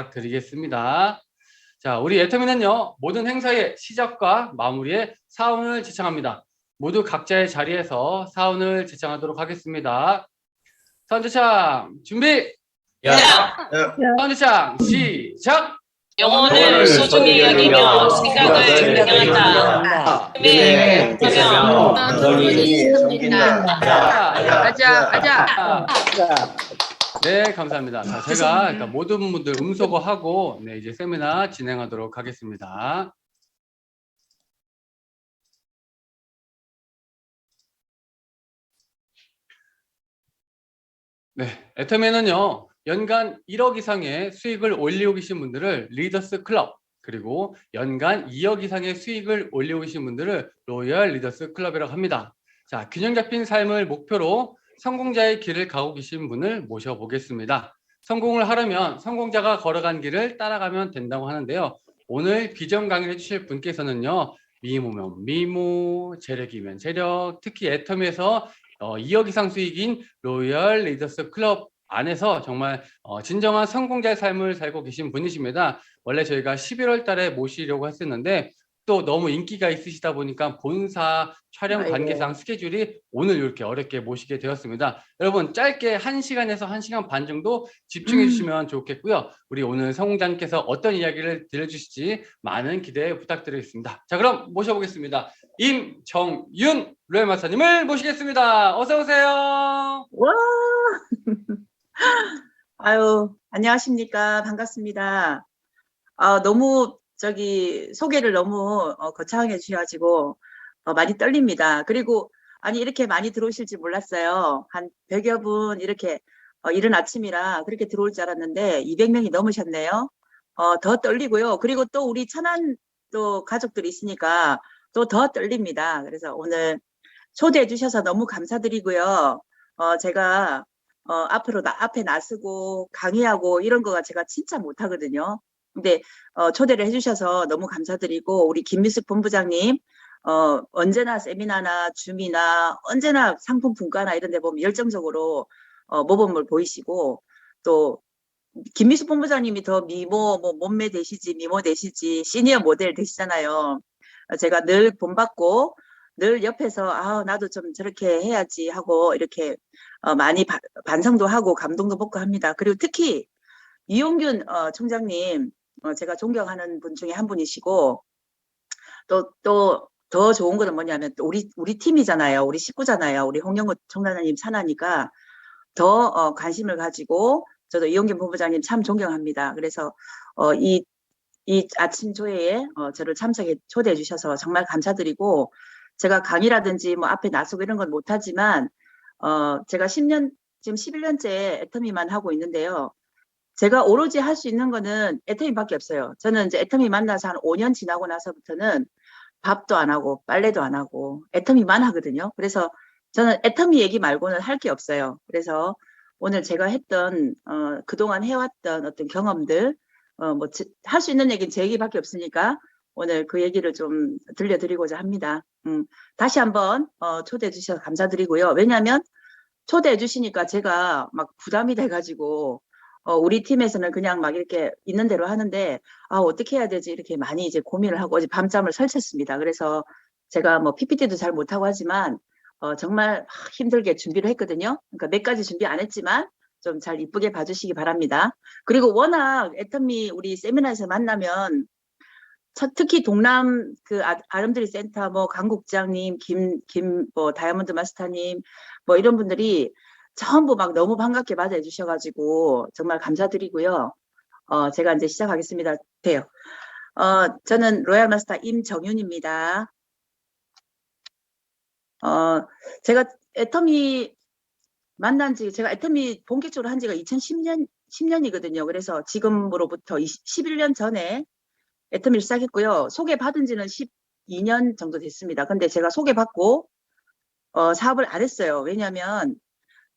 드리겠습니다. 자, 우리 애터미는요, 모든 행사의 시작과 마무리에 사운을 지창합니다. 모두 각자의 자리에서 사운을 지창하도록 하겠습니다. 사운 지창 준비! 사운 지창 시작! 영혼을 소중히 여기며 생각을 경영한다. 힘에 하며 널리 섬긴다. 가자. 네, 감사합니다. 자, 제가 일단 모든 분들 음소거하고 이제 세미나 진행하도록 하겠습니다. 네, 애터미는요, 연간 1억 이상의 수익을 올리고 계신 분들을 리더스 클럽, 그리고 연간 2억 이상의 수익을 올리고 계신 분들을 로열 리더스 클럽이라고 합니다. 자, 균형 잡힌 삶을 목표로 성공자의 길을 가고 계신 분을 모셔보겠습니다. 성공을 하려면 성공자가 걸어간 길을 따라가면 된다고 하는데요. 오늘 비전 강의를 해주실 분께서는요, 미모면 미모, 재력이면 재력, 특히 애터미에서 2억 이상 수익인 로열 리더스 클럽 안에서 정말 진정한 성공자의 삶을 살고 계신 분이십니다. 원래 저희가 11월 달에 모시려고 했었는데 또 너무 인기가 있으시다 보니까 본사 촬영 관계상 스케줄이 오늘 이렇게 어렵게 모시게 되었습니다. 여러분 짧게 1시간에서 1시간 반 정도 집중해 주시면 좋겠고요. 우리 오늘 성공자님께서 어떤 이야기를 들려주실지 많은 기대 부탁드리겠습니다. 자, 그럼 모셔보겠습니다. 임정윤 로열 마스터님을 모시겠습니다. 어서 오세요. 와. 아유, 안녕하십니까. 반갑습니다. 너무 소개를 너무 거창하게 주셔가지고 많이 떨립니다. 그리고 아니 이렇게 많이 들어오실지 몰랐어요. 한 100여 분 이렇게 이른 아침이라 그렇게 들어올 줄 알았는데 200명이 넘으셨네요. 더 떨리고요. 그리고 또 우리 천안 또 가족들이 있으니까 또 더 떨립니다. 그래서 오늘 초대해 주셔서 너무 감사드리고요. 제가 앞으로 앞에 나서고 강의하고 이런 거가 제가 진짜 못하거든요. 근데 초대를 해주셔서 너무 감사드리고 우리 김미숙 본부장님 언제나 세미나나 줌이나 언제나 상품 분과나 이런 데 보면 열정적으로 모범을 보이시고 또 김미숙 본부장님이 더 미모 몸매 되시지 미모 되시지 시니어 모델 되시잖아요. 제가 늘 본받고 늘 옆에서 나도 좀 저렇게 해야지 하고 이렇게 많이 반성도 하고 감동도 받고 합니다. 그리고 특히 이용균 총장님 제가 존경하는 분 중에 한 분이시고 또 더 좋은 거는 뭐냐면 또 우리 팀이잖아요. 우리 식구잖아요. 우리 홍영구 총장님 산하니까 더 관심을 가지고 저도 이용균 본부장님 참 존경합니다. 그래서 이 아침 조회에 저를 초대해 주셔서 정말 감사드리고 제가 강의라든지 뭐 앞에 나서고 이런 건 못하지만 제가 지금 11년째 애터미만 하고 있는데요. 제가 오로지 할 수 있는 거는 애터미밖에 없어요. 저는 이제 애터미 만나서 한 5년 지나고 나서부터는 밥도 안 하고 빨래도 안 하고 애터미만 하거든요. 그래서 저는 애터미 얘기 말고는 할 게 없어요. 그래서 오늘 제가 했던 그동안 해왔던 어떤 경험들 뭐 할 수 있는 얘기는 제 얘기밖에 없으니까 오늘 그 얘기를 좀 들려드리고자 합니다. 다시 한번 초대해 주셔서 감사드리고요. 왜냐하면 초대해 주시니까 제가 막 부담이 돼가지고 우리 팀에서는 그냥 막 이렇게 있는 대로 하는데 어떻게 해야 되지 이렇게 많이 이제 고민을 하고 어제 밤잠을 설쳤습니다. 그래서 제가 뭐 PPT도 잘 못하고 하지만 정말 힘들게 준비를 했거든요. 그러니까 몇 가지 준비 안 했지만 좀 잘 이쁘게 봐주시기 바랍니다. 그리고 워낙 애터미 우리 세미나에서 만나면 특히 동남 그 아름드리 센터 뭐 강국장님, 뭐 다이아몬드 마스터님 뭐 이런 분들이 전부 막 너무 반갑게 맞이해 주셔가지고 정말 감사드리고요. 제가 이제 시작하겠습니다. 돼요. 저는 로얄 마스터 임정윤입니다. 제가 애터미 제가 애터미 본격적으로 한 지가 2010년이거든요. 그래서 지금으로부터 11년 전에 애터미를 시작했고요. 소개받은 지는 12년 정도 됐습니다. 근데 제가 소개받고 사업을 안 했어요. 왜냐하면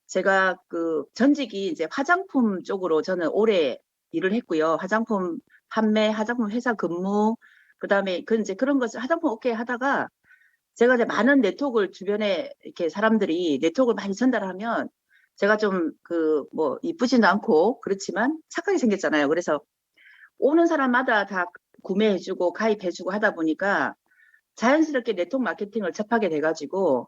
제가 그 전직이 이제 화장품 쪽으로 저는 오래 일을 했고요. 화장품 판매, 화장품 회사 근무, 그다음에 이제 그런 것을 화장품 업계 하다가 제가 이제 많은 네트워크를 주변에 이렇게 사람들이 네트워크를 많이 전달하면 제가 좀 뭐 이쁘지는 않고 그렇지만 착하게 생겼잖아요. 그래서 오는 사람마다 다 구매해주고 가입해주고 하다 보니까 자연스럽게 네트워크 마케팅을 접하게 돼가지고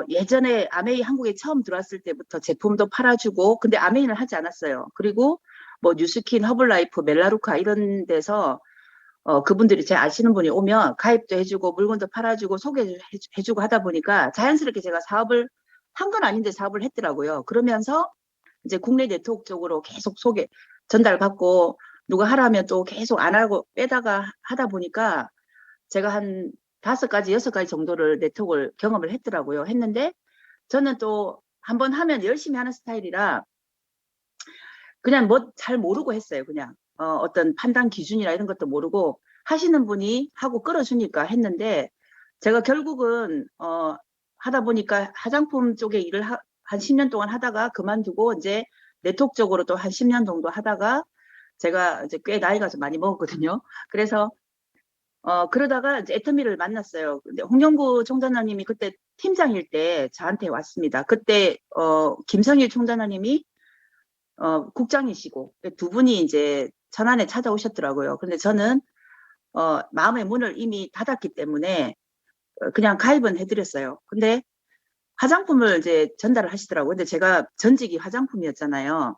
예전에 아메이 한국에 처음 들어왔을 때부터 제품도 팔아주고 근데 아메이는 하지 않았어요. 그리고 뭐 뉴스킨, 허블라이프, 멜라루카 이런 데서 그분들이 제 아시는 분이 오면 가입도 해주고 물건도 팔아주고 소개해주고 하다 보니까 자연스럽게 제가 사업을 한 건 아닌데 사업을 했더라고요. 그러면서 이제 국내 네트워크 쪽으로 계속 전달받고 누가 하라면 또 계속 안 하고 빼다가 하다 보니까 제가 한 5가지, 6가지 정도를 네트워크를 경험을 했더라고요. 했는데 저는 또 한번 하면 열심히 하는 스타일이라 그냥 뭐 잘 모르고 했어요. 그냥 어떤 판단 기준이나 이런 것도 모르고 하시는 분이 하고 끌어주니까 했는데 제가 결국은 하다 보니까 화장품 쪽에 일을 한 10년 동안 하다가 그만두고 이제 네트워크 쪽으로 또 한 10년 정도 하다가 제가 이제 꽤 나이가 좀 많이 먹었거든요. 그래서 그러다가 이제 애터미를 만났어요. 근데 홍영구 총장님이 그때 팀장일 때 저한테 왔습니다. 그때 김성일 총장님이 국장이시고 두 분이 이제 천안에 찾아오셨더라고요. 근데 저는 마음의 문을 이미 닫았기 때문에 그냥 가입은 해드렸어요. 근데 화장품을 이제 전달을 하시더라고요. 근데 제가 전직이 화장품이었잖아요.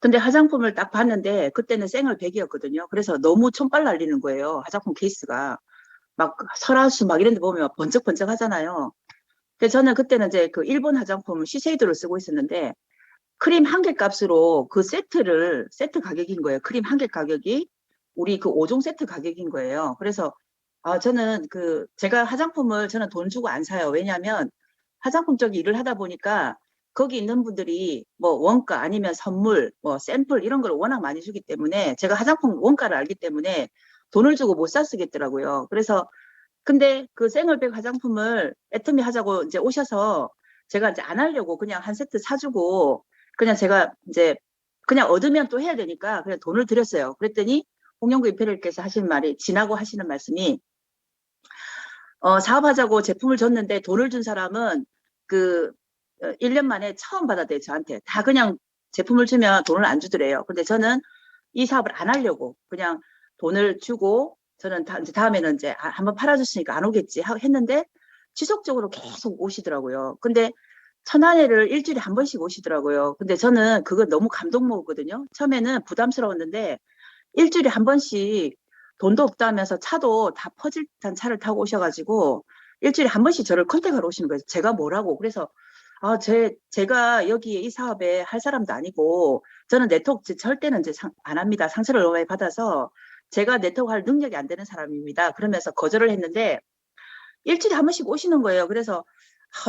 근데 화장품을 딱 봤는데 그때는 생얼 100이었거든요. 그래서 너무 촌빨 날리는 거예요. 화장품 케이스가. 막 설화수 막 이런 데 보면 번쩍번쩍 하잖아요. 근데 저는 그때는 이제 그 일본 화장품 시세이드를 쓰고 있었는데 크림 한 개 값으로 그 세트 가격인 거예요. 크림 한 개 가격이 우리 그 5종 세트 가격인 거예요. 그래서 저는 제가 화장품을 저는 돈 주고 안 사요. 왜냐하면 화장품 쪽 일을 하다 보니까 거기 있는 분들이 뭐 원가 아니면 선물, 뭐 샘플 이런 걸 워낙 많이 주기 때문에 제가 화장품 원가를 알기 때문에 돈을 주고 못 사 쓰겠더라고요. 그래서 근데 그 생얼백 화장품을 애터미 하자고 이제 오셔서 제가 이제 안 하려고 그냥 한 세트 사주고 그냥 제가 이제 그냥 얻으면 또 해야 되니까 그냥 돈을 드렸어요. 그랬더니 홍영구 임페리얼께서 하시는 말이 지나고 하시는 말씀이 사업하자고 제품을 줬는데 돈을 준 사람은 1년 만에 처음 받았대요. 저한테. 다 그냥 제품을 주면 돈을 안 주더래요. 근데 저는 이 사업을 안 하려고 그냥 돈을 주고 저는 이제 다음에는 이제 한번 팔아줬으니까 안 오겠지 했는데 지속적으로 계속 오시더라고요. 근데 천안에를 일주일에 한 번씩 오시더라고요. 근데 저는 그거 너무 감동 먹었거든요. 처음에는 부담스러웠는데 일주일에 한 번씩 돈도 없다면서 차도 다 퍼질 듯한 차를 타고 오셔가지고 일주일에 한 번씩 저를 컨택하러 오시는 거예요. 제가 뭐라고. 그래서 제가 여기에 이 사업에 할 사람도 아니고 저는 네트워크 절대는 이제 안 합니다. 상처를 너무 많이 받아서 제가 네트워크 할 능력이 안 되는 사람입니다. 그러면서 거절을 했는데 일주일에 한 번씩 오시는 거예요. 그래서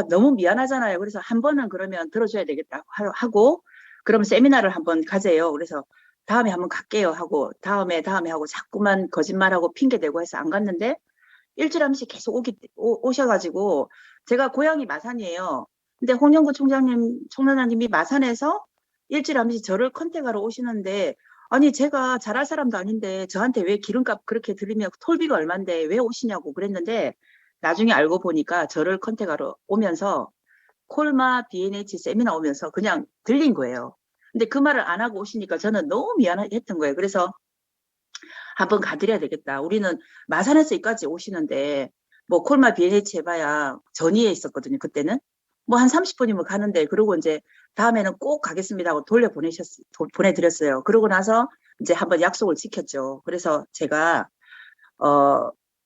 너무 미안하잖아요. 그래서 한 번은 그러면 들어줘야 되겠다 하고 그럼 세미나를 한번 가재요. 그래서 다음에 한번 갈게요 하고 다음에 하고 자꾸만 거짓말하고 핑계대고 해서 안 갔는데 일주일에 한 번씩 계속 오셔가지고 제가 고향이 마산이에요. 근데 홍영구 총장님이 마산에서 일주일에 한 번씩 저를 컨택하러 오시는데 아니 제가 잘할 사람도 아닌데 저한테 왜 기름값 그렇게 들이면 톨비가 얼만데 왜 오시냐고 그랬는데 나중에 알고 보니까 저를 컨택하러 오면서 콜마 B&H 세미나 오면서 그냥 들린 거예요. 근데 그 말을 안 하고 오시니까 저는 너무 미안했던 거예요. 그래서 한번 가드려야 되겠다. 우리는 마산에서 여기까지 오시는데 뭐 콜마 B&H 해봐야 전이에 있었거든요. 그때는 뭐 한 30분이면 가는데 그러고 이제 다음에는 꼭 가겠습니다 하고 보내드렸어요. 그러고 나서 이제 한번 약속을 지켰죠. 그래서 제가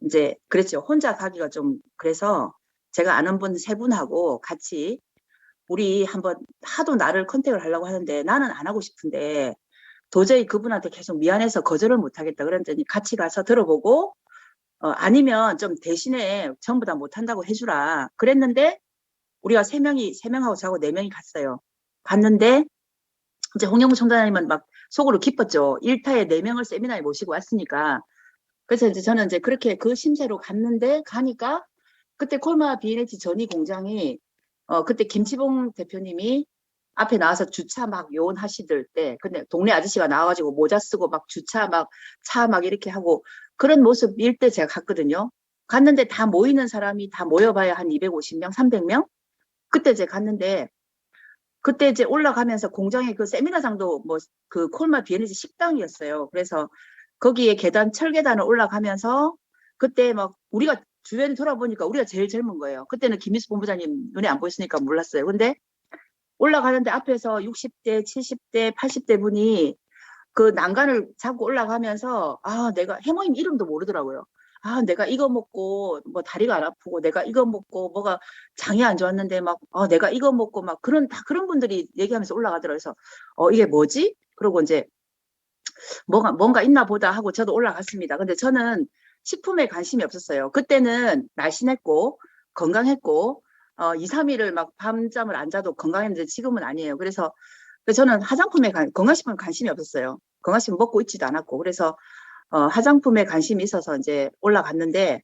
이제 그랬죠. 혼자 가기가 좀 그래서 제가 아는 분 3분하고 같이 우리 한번 하도 나를 컨택을 하려고 하는데 나는 안 하고 싶은데 도저히 그분한테 계속 미안해서 거절을 못 하겠다 그랬더니 같이 가서 들어보고 아니면 좀 대신에 전부 다 못 한다고 해주라 그랬는데 우리가 3명하고 저하고 4명이 갔어요. 갔는데 이제 홍영구 총장님은 막 속으로 기뻤죠. 1타에 4명을 세미나에 모시고 왔으니까. 그래서 이제 저는 이제 그렇게 그 심세로 갔는데 가니까 그때 콜마 B&H 전이 공장이 그때 김치봉 대표님이 앞에 나와서 주차 막 요원하시들 때 근데 동네 아저씨가 나와가지고 모자 쓰고 막 주차 막 차 막 이렇게 하고 그런 모습일 때 제가 갔거든요. 갔는데 다 모이는 사람이 다 모여봐야 한 250명, 300명? 그때 제가 갔는데 그때 이제 올라가면서 공장에 그 세미나장도 뭐 그 콜마 비엔니지 식당이었어요. 그래서 거기에 계단, 철계단을 올라가면서 그때 막 우리가 주변에 돌아보니까 우리가 제일 젊은 거예요. 그때는 김미수 본부장님 눈에 안 보였으니까 몰랐어요. 근데 올라가는데 앞에서 60대, 70대, 80대 분이 그 난간을 잡고 올라가면서 아, 내가 해모임 이름도 모르더라고요. 아, 내가 이거 먹고 뭐 다리가 안 아프고 내가 이거 먹고 뭐가 장이 안 좋았는데 막 내가 이거 먹고 막 그런 다 그런 분들이 얘기하면서 올라가더라고요. 그래서 이게 뭐지? 그러고 이제 뭔가 있나 보다 하고 저도 올라갔습니다. 근데 저는 식품에 관심이 없었어요. 그때는 날씬했고 건강했고 2, 3일을 막 밤잠을 안 자도 건강했는데 지금은 아니에요. 그래서 저는 건강식품에 관심이 없었어요. 건강식품 먹고 있지도 않았고. 그래서 화장품에 관심이 있어서 이제 올라갔는데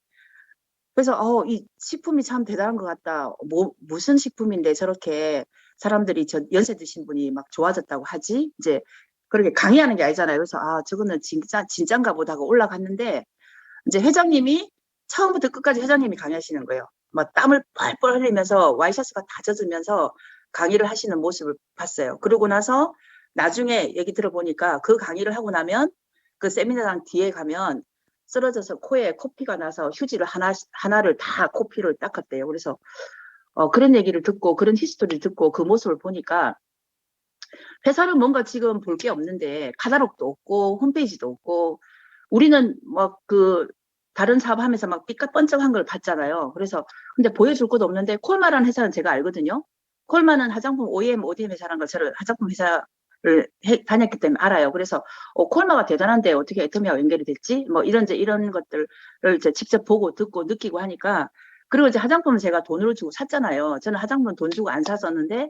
그래서 이 식품이 참 대단한 것 같다. 무슨 식품인데 저렇게 사람들이 연세 드신 분이 막 좋아졌다고 하지? 이제 그렇게 강의하는 게 아니잖아요. 그래서 저거는 진짠가 보다 하고 올라갔는데 이제 회장님이 처음부터 끝까지 회장님이 강의하시는 거예요. 막 땀을 뻘뻘 흘리면서 와이셔츠가 다 젖으면서 강의를 하시는 모습을 봤어요. 그러고 나서 나중에 얘기 들어보니까 그 강의를 하고 나면 그 세미나장 뒤에 가면 쓰러져서 코에 코피가 나서 휴지를 하나를 다 코피를 닦았대요. 그래서 그런 얘기를 듣고 그런 히스토리를 듣고 그 모습을 보니까 회사는 뭔가 지금 볼 게 없는데 카탈로그도 없고 홈페이지도 없고 우리는 막 다른 사업하면서 막 삐까뻔쩍한 걸 봤잖아요. 그래서 근데 보여줄 것도 없는데 콜마라는 회사는 제가 알거든요. 콜마는 화장품 OEM, ODM 회사라는 걸 저를 화장품 회사를 다녔기 때문에 알아요. 그래서 콜마가 대단한데 어떻게 애터미와 연결이 됐지? 뭐 이런 것들을 이제 직접 보고 듣고 느끼고 하니까 그리고 이제 화장품을 제가 돈으로 주고 샀잖아요. 저는 화장품 돈 주고 안 샀었는데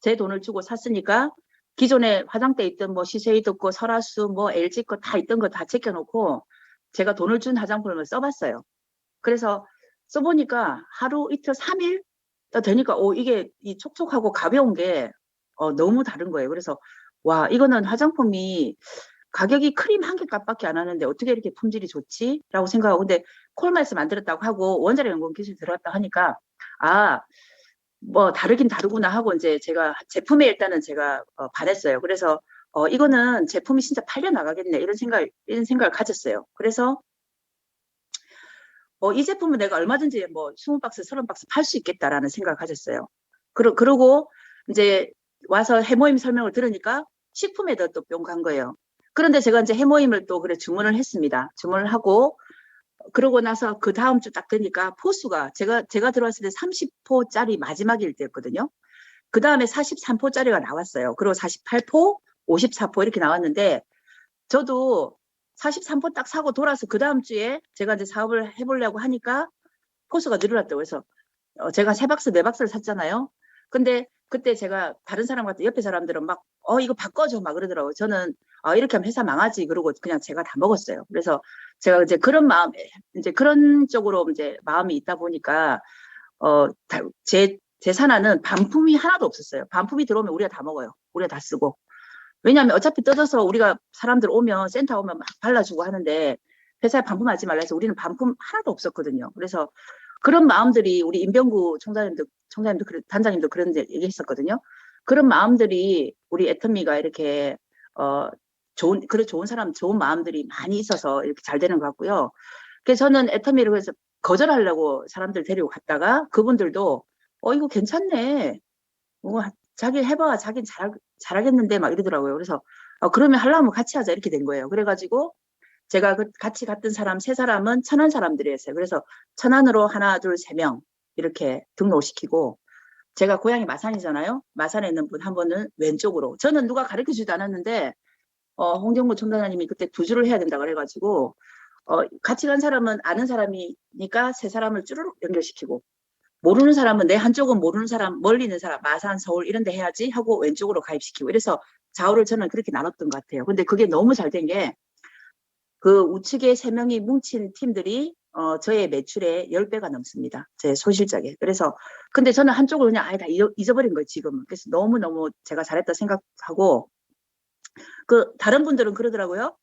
제 돈을 주고 샀으니까 기존에 화장대에 있던 뭐 시세이도 거, 설화수, 뭐 LG 거 다 있던 거 다 제껴놓고 제가 돈을 준 화장품을 써봤어요. 그래서 써보니까 하루 이틀 3일 되니까 이게 이 촉촉하고 가벼운 게 너무 다른 거예요. 그래서 와 이거는 화장품이 가격이 크림 한 개 값밖에 안 하는데 어떻게 이렇게 품질이 좋지? 라고 생각하고 근데 콜마에서 만들었다고 하고 원자력 연구원 기술이 들어갔다 하니까 뭐 다르긴 다르구나 하고 이제 제가 제품에 일단은 제가 반했어요. 그래서 이거는 제품이 진짜 팔려 나가겠네 이런 생각을 가졌어요. 그래서 이 제품은 내가 얼마든지 뭐 20박스, 30박스 팔 수 있겠다라는 생각을 가졌어요. 그러고 이제 와서 해모임 설명을 들으니까 식품에도 또 뿅 간 거예요. 그런데 제가 이제 해모임을 또 그래 주문을 했습니다. 주문을 하고 그러고 나서 그 다음 주 딱 되니까 포수가 제가 들어왔을 때 30포짜리 마지막일 때였거든요. 그 다음에 43포짜리가 나왔어요. 그리고 48포, 54포 이렇게 나왔는데 저도 43포 딱 사고 돌아서 그 다음 주에 제가 이제 사업을 해보려고 하니까 포수가 늘어났다고 해서 제가 3박스, 4박스를 샀잖아요. 근데 그때 제가 다른 사람 같은 옆에 사람들은 막 이거 바꿔줘 막 그러더라고요. 저는 이렇게 하면 회사 망하지 그러고 그냥 제가 다 먹었어요. 그래서 제가 이제 이제 그런 쪽으로 이제 마음이 있다 보니까 제 산하는 반품이 하나도 없었어요. 반품이 들어오면 우리가 다 먹어요. 우리가 다 쓰고. 왜냐하면 어차피 뜯어서 우리가 사람들 오면 센터 오면 막 발라주고 하는데 회사에 반품하지 말라 해서 우리는 반품 하나도 없었거든요. 그래서 그런 마음들이 우리 임병구 총장님도 단장님도 그런 데 얘기했었거든요. 그런 마음들이 우리 애터미가 이렇게 좋은 사람, 좋은 마음들이 많이 있어서 이렇게 잘 되는 것 같고요. 그래서 저는 애터미를 그래서 거절하려고 사람들 데리고 갔다가 그분들도 이거 괜찮네. 뭐 자기 해봐. 자긴 잘하겠는데 막 이러더라고요. 그래서 그러면 하려면 같이 하자 이렇게 된 거예요. 그래가지고 제가 같이 갔던 사람 3사람은 천안 사람들이었어요. 그래서 천안으로 하나, 둘, 3명 이렇게 등록시키고 제가 고향이 마산이잖아요. 마산에 있는 분 한 분은 왼쪽으로. 저는 누가 가르쳐주지도 않았는데 홍정무 총장님이 그때 2주를 해야 된다 그래가지고 같이 간 사람은 아는 사람이니까 3사람을 쭈르륵 연결시키고 모르는 사람은 내 한쪽은 모르는 사람, 멀리 있는 사람, 마산, 서울 이런 데 해야지 하고 왼쪽으로 가입시키고 이래서 좌우를 저는 그렇게 나눴던 것 같아요. 근데 그게 너무 잘 된 게 그 우측에 3명이 뭉친 팀들이 저의 매출의 10배가 넘습니다. 제 소실적에. 그래서 근데 저는 한쪽을 그냥 아예 다 잊어버린 거예요, 지금은. 그래서 너무너무 제가 잘했다 생각하고 다른 분들은 그러더라고요.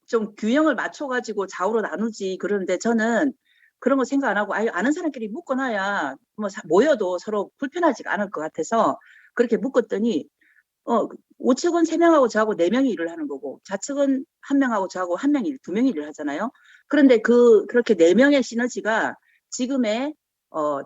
좀 균형을 맞춰가지고 좌우로 나누지 그러는데 저는 그런 거 생각 안 하고 아는 사람끼리 묶어놔야 뭐 모여도 서로 불편하지가 않을 것 같아서 그렇게 묶었더니 우측은 3명하고 저하고 4명이 일을 하는 거고 좌측은 1명하고 저하고 1명이 2명이 일을 하잖아요. 그런데 그렇게 4명의 시너지가 지금의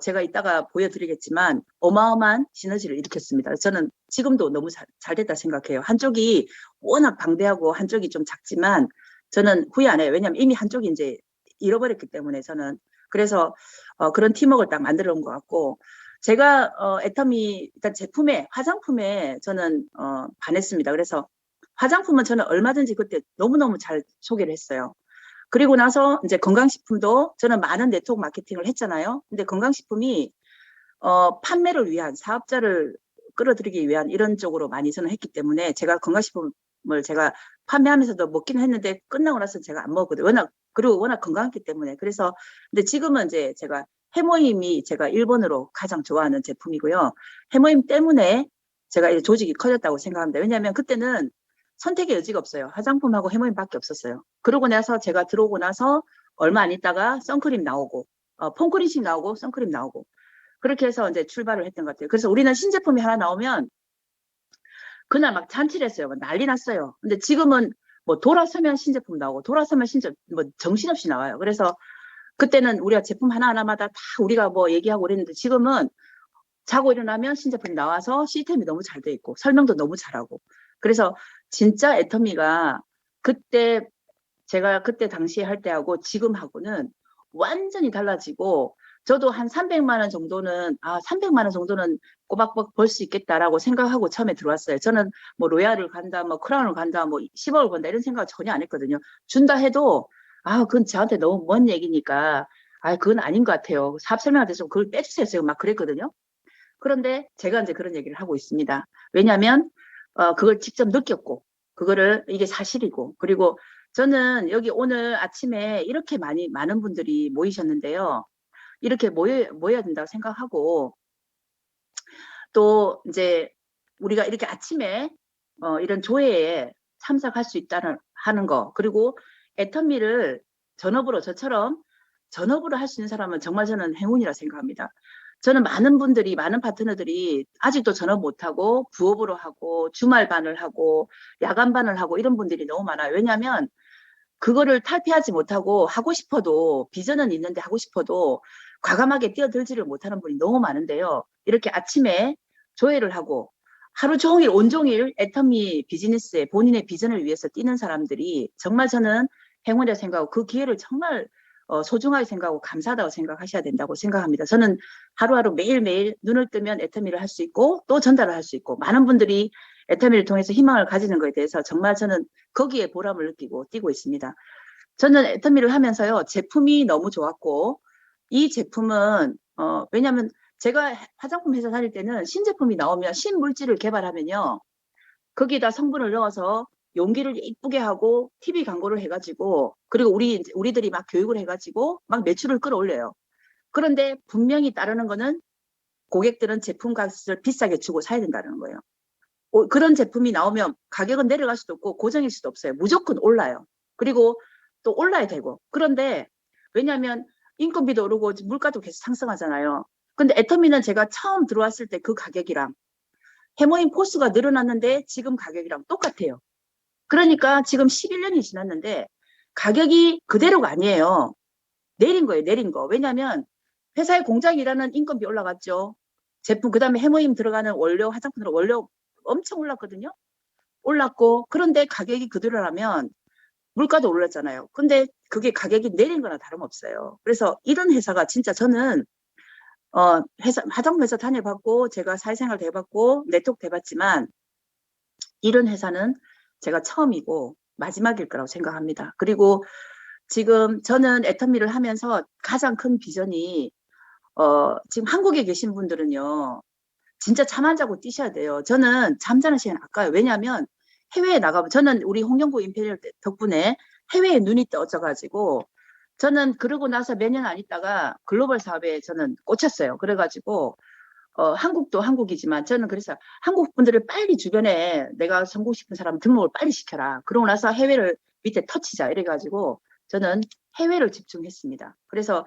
제가 이따가 보여드리겠지만 어마어마한 시너지를 일으켰습니다. 저는 지금도 너무 잘 됐다 생각해요. 한쪽이 워낙 방대하고 한쪽이 좀 작지만 저는 후회 안 해요. 왜냐하면 이미 한쪽이 이제 잃어버렸기 때문에 저는 그래서 그런 팀워크를 딱 만들어 온 것 같고 제가 애터미 일단 화장품에 저는 반했습니다. 그래서 화장품은 저는 얼마든지 그때 너무너무 잘 소개를 했어요. 그리고 나서 이제 건강식품도 저는 많은 네트워크 마케팅을 했잖아요. 근데 건강식품이 판매를 위한 사업자를 끌어들이기 위한 이런 쪽으로 많이 저는 했기 때문에 제가 건강식품을 제가 판매하면서도 먹기는 했는데 끝나고 나서 제가 안 먹었거든요. 그리고 워낙 건강했기 때문에. 그래서 근데 지금은 이제 제가 해모임이 제가 1번으로 가장 좋아하는 제품이고요. 해모임 때문에 제가 이제 조직이 커졌다고 생각합니다. 왜냐하면 그때는 선택의 여지가 없어요. 화장품하고 해모임밖에 없었어요. 그러고 나서 제가 들어오고 나서 얼마 안 있다가 선크림 나오고 폼크림씩 나오고 선크림 나오고 그렇게 해서 이제 출발을 했던 것 같아요. 그래서 우리는 신제품이 하나 나오면 그날 막 잔치를 했어요. 난리 났어요. 근데 지금은 뭐 돌아서면 신제품 나오고 돌아서면 뭐 정신없이 나와요. 그래서 그때는 우리가 제품 하나하나마다 다 우리가 뭐 얘기하고 그랬는데 지금은 자고 일어나면 신제품이 나와서 시스템이 너무 잘 돼 있고 설명도 너무 잘하고 그래서 진짜 애터미가 제가 그때 당시에 할 때하고 지금하고는 완전히 달라지고 저도 한 300만 원 정도는 300만 원 정도는 꼬박꼬박 벌 수 있겠다라고 생각하고 처음에 들어왔어요. 저는 뭐 로얄을 간다, 뭐 크라운을 간다, 뭐 10억을 번다 이런 생각을 전혀 안 했거든요. 준다 해도 그건 저한테 너무 먼 얘기니까 그건 아닌 것 같아요. 사업 설명할 때 좀 그걸 빼주세요. 제가 막 그랬거든요. 그런데 제가 이제 그런 얘기를 하고 있습니다. 왜냐하면 그걸 직접 느꼈고 이게 사실이고 그리고 저는 여기 오늘 아침에 이렇게 많은 분들이 모이셨는데요. 이렇게 모여야 된다고 생각하고 또 이제 우리가 이렇게 아침에 이런 조회에 참석할 수 하는 거 그리고 애터미를 저처럼 전업으로 할 수 있는 사람은 정말 저는 행운이라 생각합니다. 저는 많은 파트너들이 아직도 전업 못하고 부업으로 하고 주말반을 하고 야간반을 하고 이런 분들이 너무 많아요. 왜냐하면 그거를 탈피하지 못하고 하고 싶어도 비전은 있는데 하고 싶어도 과감하게 뛰어들지를 못하는 분이 너무 많은데요. 이렇게 아침에 조회를 하고 하루 종일 온종일 애터미 비즈니스에 본인의 비전을 위해서 뛰는 사람들이 정말 저는 행운이라 생각하고 그 기회를 정말 소중하게 생각하고 감사하다고 생각하셔야 된다고 생각합니다. 저는 하루하루 매일매일 눈을 뜨면 애터미를 할 수 있고 또 전달을 할 수 있고 많은 분들이 애터미를 통해서 희망을 가지는 것에 대해서 정말 저는 거기에 보람을 느끼고 뛰고 있습니다. 저는 애터미를 하면서요. 제품이 너무 좋았고 이 제품은 왜냐하면 제가 화장품 회사 다닐 때는 신제품이 나오면 신물질을 개발하면요. 거기다 성분을 넣어서 용기를 이쁘게 하고 TV 광고를 해가지고 그리고 우리들이 막 교육을 해가지고 막 매출을 끌어올려요. 그런데 분명히 따르는 거는 고객들은 제품 값을 비싸게 주고 사야 된다는 거예요. 그런 제품이 나오면 가격은 내려갈 수도 없고 고정일 수도 없어요. 무조건 올라요. 그리고 또 올라야 되고. 그런데 왜냐하면 인건비도 오르고 물가도 계속 상승하잖아요. 근데 애터미는 제가 처음 들어왔을 때 그 가격이랑 해모임 포스가 늘어났는데 지금 가격이랑 똑같아요. 그러니까 지금 11년이 지났는데 가격이 그대로가 아니에요. 내린 거예요. 내린 거. 왜냐하면 회사의 공장에 일하는 인건비 올라갔죠. 제품 그다음에 해모임 들어가는 원료 화장품 원료 엄청 올랐거든요. 올랐고 그런데 가격이 그대로라면 물가도 올랐잖아요. 근데 그게 가격이 내린 거나 다름없어요. 그래서 이런 회사가 진짜 저는 화장품 회사 다녀봤고 제가 사회생활 해봤고 네트워크 해봤지만 이런 회사는 제가 처음이고 마지막일 거라고 생각합니다. 그리고 지금 저는 애터미를 하면서 가장 큰 비전이 지금 한국에 계신 분들은요. 진짜 잠 안 자고 뛰셔야 돼요. 저는 잠자는 시간 아까워요. 왜냐하면 해외에 나가면 저는 우리 홍영구 임페리얼 덕분에 해외에 눈이 떠져가지고 저는 그러고 나서 몇 년 안 있다가 글로벌 사업에 저는 꽂혔어요. 그래가지고 한국도 한국이지만 저는 그래서 한국 분들을 빨리 주변에 내가 성공 싶은 사람 등록을 빨리 시켜라. 그러고 나서 해외를 밑에 터치자 이래가지고 저는 해외를 집중했습니다. 그래서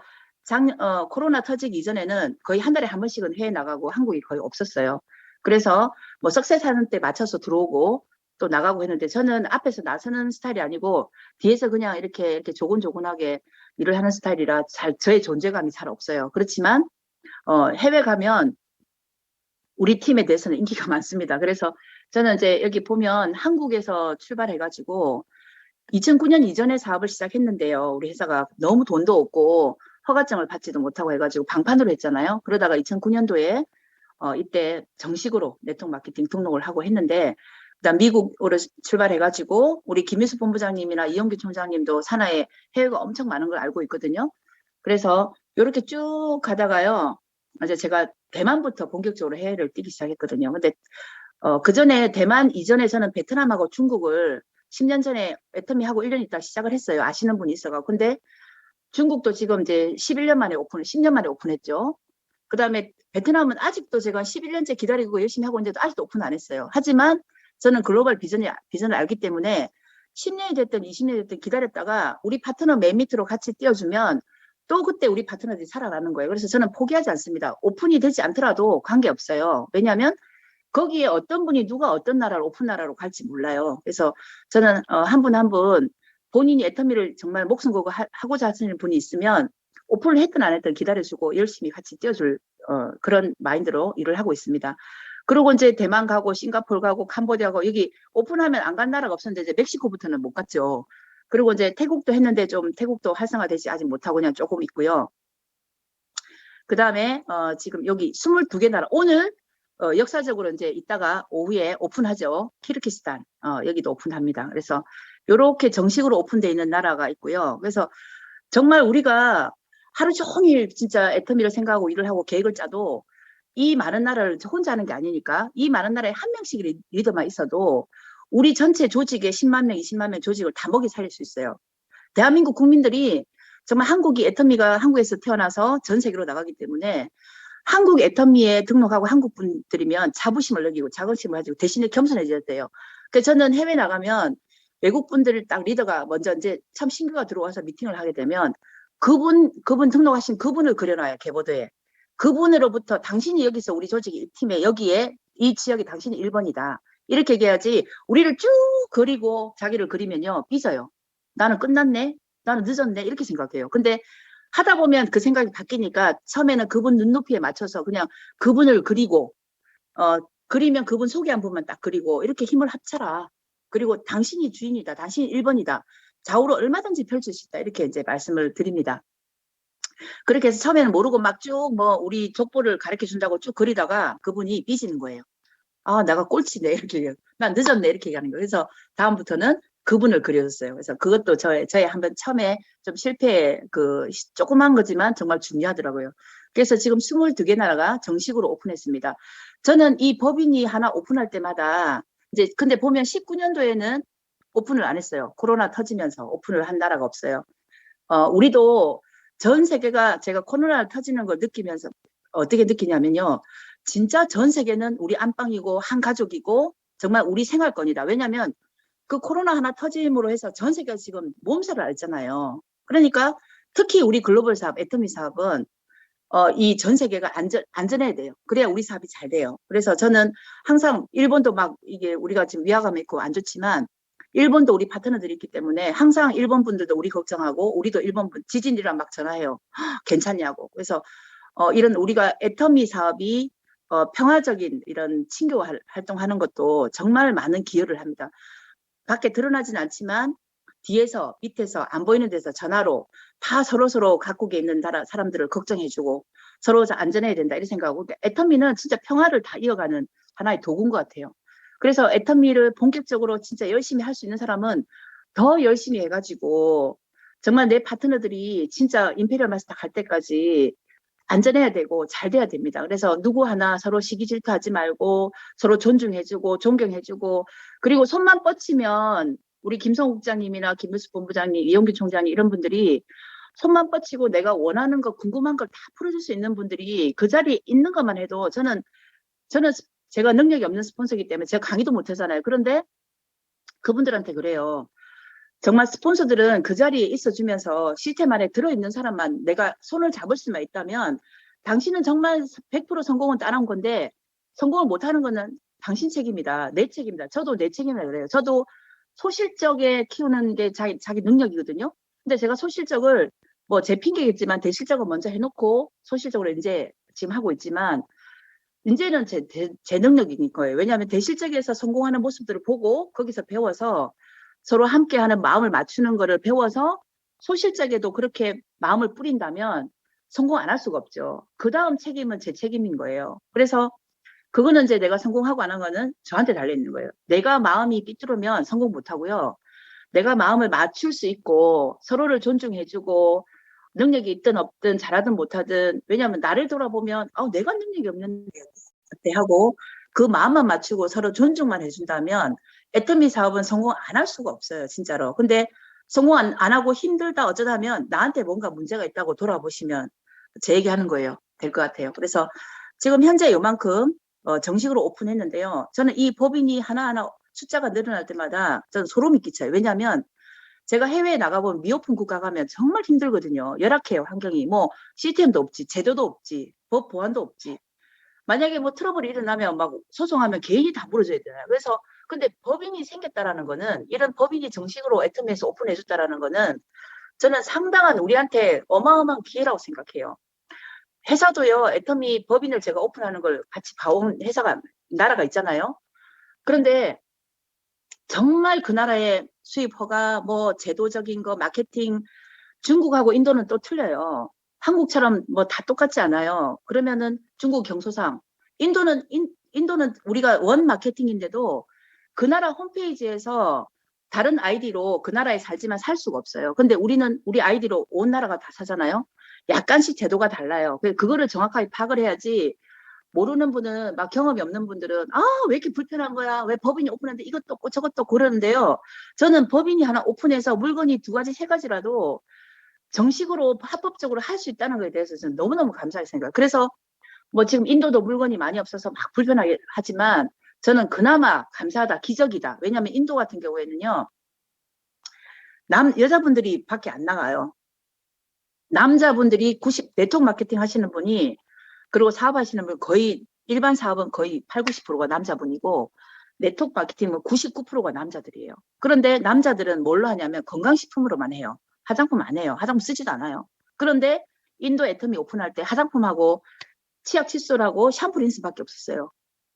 코로나 터지기 이전에는 거의 한 달에 한 번씩은 해외 나가고 한국이 거의 없었어요. 그래서 뭐 석세사는 때 맞춰서 들어오고 또 나가고 했는데 저는 앞에서 나서는 스타일이 아니고 뒤에서 그냥 이렇게 조곤조곤하게 일을 하는 스타일이라 저의 존재감이 잘 없어요. 그렇지만 해외 가면 우리 팀에 대해서는 인기가 많습니다. 그래서 저는 이제 여기 보면 한국에서 출발해가지고 2009년 이전에 사업을 시작했는데요. 우리 회사가 너무 돈도 없고 허가증을 받지도 못하고 해가지고 방판으로 했잖아요. 그러다가 2009년도에 이때 정식으로 네트워크 마케팅 등록을 하고 했는데 그다음 미국으로 출발해가지고 우리 김일수 본부장님이나 이용규 총장님도 산하에 해외가 엄청 많은 걸 알고 있거든요. 그래서 이렇게 쭉 가다가요. 이제 제가 대만부터 본격적으로 해외를 뛰기 시작했거든요. 근데 그 전에 대만 이전에 저는 베트남하고 중국을 10년 전에 애터미하고 1년 있다 시작을 했어요. 아시는 분이 있어가. 근데 중국도 지금 이제 11년 만에 10년 만에 오픈했죠. 그 다음에 베트남은 아직도 제가 11년째 기다리고 열심히 하고 있는데도 아직도 오픈 안 했어요. 하지만 저는 글로벌 비전을 알기 때문에 10년이 됐든 20년이 됐든 기다렸다가 우리 파트너 맨 밑으로 같이 띄워주면 또 그때 우리 파트너들이 살아나는 거예요. 그래서 저는 포기하지 않습니다. 오픈이 되지 않더라도 관계없어요. 왜냐하면 거기에 어떤 분이 누가 어떤 나라로 오픈 나라로 갈지 몰라요. 그래서 저는 한 분 한 분 본인이 애터미를 정말 목숨 걸고 하고자 하시는 분이 있으면 오픈을 했든 안 했든 기다려주고 열심히 같이 띄워줄 그런 마인드로 일을 하고 있습니다. 그리고 이제 대만 가고 싱가포르 가고 캄보디아 가고 여기 오픈하면 안 간 나라가 없었는데 이제 멕시코부터는 못 갔죠. 그리고 이제 태국도 했는데 좀 태국도 활성화되지 아직 못하고 그냥 조금 있고요. 그 다음에 지금 여기 22개 나라 오늘 역사적으로 이제 이따가 오후에 오픈하죠. 키르기스탄 여기도 오픈합니다. 그래서 이렇게 정식으로 오픈되어 있는 나라가 있고요. 그래서 정말 우리가 하루 종일 진짜 애터미를 생각하고 일을 하고 계획을 짜도 이 많은 나라를 혼자 하는 게 아니니까 이 많은 나라에 한 명씩 리더만 있어도 우리 전체 조직의 10만 명, 20만 명 조직을 다 먹이 살릴 수 있어요. 대한민국 국민들이 정말 한국이 애터미가 한국에서 태어나서 전 세계로 나가기 때문에 한국 애터미에 등록하고 한국 분들이면 자부심을 느끼고 자긍심을 가지고 대신에 겸손해져야 돼요. 그래서 저는 해외 나가면 외국 분들을 딱 리더가 먼저 이제 참 신규가 들어와서 미팅을 하게 되면 그분 등록하신 그분을 그려놔요. 계보드에. 그분으로부터 당신이 여기서 우리 조직 팀에 여기에 이 지역에 당신이 1번이다. 이렇게 얘기해야지 우리를 쭉 그리고 자기를 그리면요. 삐져요. 나는 끝났네. 나는 늦었네. 이렇게 생각해요. 근데 하다 보면 그 생각이 바뀌니까 처음에는 그분 눈높이에 맞춰서 그냥 그분을 그리고 그리면 그분 소개 한 번만 딱 그리고 이렇게 힘을 합쳐라. 그리고 당신이 주인이다. 당신이 1번이다. 좌우로 얼마든지 펼칠 수 있다. 이렇게 이제 말씀을 드립니다. 그렇게 해서 처음에는 모르고 막 쭉 뭐 우리 족보를 가르쳐 준다고 쭉 그리다가 그분이 삐지는 거예요. 아, 내가 꼴찌네. 이렇게 얘기해요. 난 늦었네. 이렇게 얘기하는 거예요. 그래서 다음부터는 그분을 그려줬어요. 그래서 그것도 저의 한번 처음에 좀 조그만 거지만 정말 중요하더라고요. 그래서 지금 22개 나라가 정식으로 오픈했습니다. 저는 이 법인이 하나 오픈할 때마다 이제 근데 보면 19년도에는 오픈을 안 했어요. 코로나 터지면서 오픈을 한 나라가 없어요. 우리도 전 세계가 제가 코로나 터지는 걸 느끼면서 어떻게 느끼냐면요. 진짜 전 세계는 우리 안방이고 한 가족이고 정말 우리 생활권이다. 왜냐하면 그 코로나 하나 터짐으로 해서 전 세계가 지금 몸살을 앓잖아요. 그러니까 특히 우리 글로벌 사업, 애터미 사업은 이 전 세계가 안전해야 돼요. 그래야 우리 사업이 잘 돼요. 그래서 저는 항상 일본도 막 이게 우리가 지금 위화감 있고 안 좋지만 일본도 우리 파트너들이 있기 때문에 항상 일본 분들도 우리 걱정하고 우리도 일본 분 지진이랑 막 전화해요. 괜찮냐고. 그래서 이런 우리가 애터미 사업이 평화적인 이런 친교 활동하는 것도 정말 많은 기여를 합니다. 밖에 드러나진 않지만 뒤에서 밑에서 안 보이는 데서 전화로 다 서로 각국에 있는 사람들을 걱정해주고 서로 안전해야 된다 이런 생각하고 애터미는 진짜 평화를 다 이어가는 하나의 도구인 것 같아요. 그래서 애터미를 본격적으로 진짜 열심히 할 수 있는 사람은 더 열심히 해가지고 정말 내 파트너들이 진짜 임페리얼 마스터 갈 때까지 안전해야 되고 잘 돼야 됩니다. 그래서 누구 하나 서로 시기 질투하지 말고 서로 존중해주고 존경해주고 그리고 손만 뻗치면 우리 김성국 국장님이나 김일수 본부장님, 이용규 총장님 이런 분들이 손만 뻗치고 내가 원하는 거 궁금한 걸 다 풀어줄 수 있는 분들이 그 자리에 있는 것만 해도 저는 제가 능력이 없는 스폰서이기 때문에 제가 강의도 못 하잖아요. 그런데 그분들한테 그래요. 정말 스폰서들은 그 자리에 있어주면서 시스템 안에 들어있는 사람만 내가 손을 잡을 수만 있다면 당신은 정말 100% 성공은 따라온 건데 성공을 못하는 거는 당신 책임이다. 내 책임이다. 저도 내 책임이라 그래요. 저도 소실적에 키우는 게 자기 능력이거든요. 근데 제가 소실적을 뭐 제 핑계겠지만 대실적을 먼저 해놓고 소실적으로 이제 지금 하고 있지만 이제는 제 능력인 거예요. 왜냐하면 대실적에서 성공하는 모습들을 보고 거기서 배워서 서로 함께하는 마음을 맞추는 거를 배워서 소실적에도 그렇게 마음을 뿌린다면 성공 안 할 수가 없죠. 그 다음 책임은 제 책임인 거예요. 그래서 그거는 이제 내가 성공하고 안 한 거는 저한테 달려있는 거예요. 내가 마음이 삐뚤으면 성공 못 하고요. 내가 마음을 맞출 수 있고 서로를 존중해주고 능력이 있든 없든 잘하든 못하든 왜냐하면 나를 돌아보면 내가 능력이 없는데 어때 하고 그 마음만 맞추고 서로 존중만 해준다면 애터미 사업은 성공 안 할 수가 없어요. 진짜로. 근데 성공 안 하고 힘들다 어쩌다 하면 나한테 뭔가 문제가 있다고 돌아보시면 제 얘기하는 거예요. 될 것 같아요. 그래서 지금 현재 요만큼 정식으로 오픈했는데요. 저는 이 법인이 하나하나 숫자가 늘어날 때마다 저는 소름이 끼쳐요. 왜냐하면 제가 해외에 나가보면 미오픈 국가 가면 정말 힘들거든요. 열악해요. 환경이. 뭐 시스템도 없지. 제도도 없지. 법 보안도 없지. 만약에 뭐 트러블이 일어나면 막 소송하면 개인이 다 물어줘야 되잖아요. 그래서 근데 법인이 생겼다라는 거는 이런 법인이 정식으로 애터미에서 오픈해줬다라는 거는 저는 상당한 우리한테 어마어마한 기회라고 생각해요. 회사도요. 애터미 법인을 제가 오픈하는 걸 같이 봐온 회사가 나라가 있잖아요. 그런데 정말 그 나라의 수입 허가 뭐 제도적인 거 마케팅 중국하고 인도는 또 틀려요. 한국처럼 뭐 다 똑같지 않아요. 그러면은 중국 경소상 인도는 우리가 원 마케팅인데도 그 나라 홈페이지에서 다른 아이디로 그 나라에 살지만 살 수가 없어요. 근데 우리는 우리 아이디로 온 나라가 다 사잖아요. 약간씩 제도가 달라요. 그거를 정확하게 파악을 해야지 모르는 분은 막 경험이 없는 분들은 왜 이렇게 불편한 거야? 왜 법인이 오픈했는데 이것도 없고 저것도 없고 그러는데요. 저는 법인이 하나 오픈해서 물건이 2가지, 3가지라도 정식으로 합법적으로 할 수 있다는 거에 대해서 저는 너무너무 감사하게 생각해요. 그래서 뭐 지금 인도도 물건이 많이 없어서 막 불편하게 하지만 저는 그나마 감사하다, 기적이다. 왜냐하면 인도 같은 경우에는요. 여자분들이 밖에 안 나가요. 남자분들이 네트워크 마케팅 하시는 분이 그리고 사업하시는 분 거의 일반 사업은 거의 8, 90%가 남자분이고 네트워크 마케팅은 99%가 남자들이에요. 그런데 남자들은 뭘로 하냐면 건강식품으로만 해요. 화장품 안 해요. 화장품 쓰지도 않아요. 그런데 인도 애터미 오픈할 때 화장품하고 치약 칫솔하고 샴푸 린스밖에 없었어요.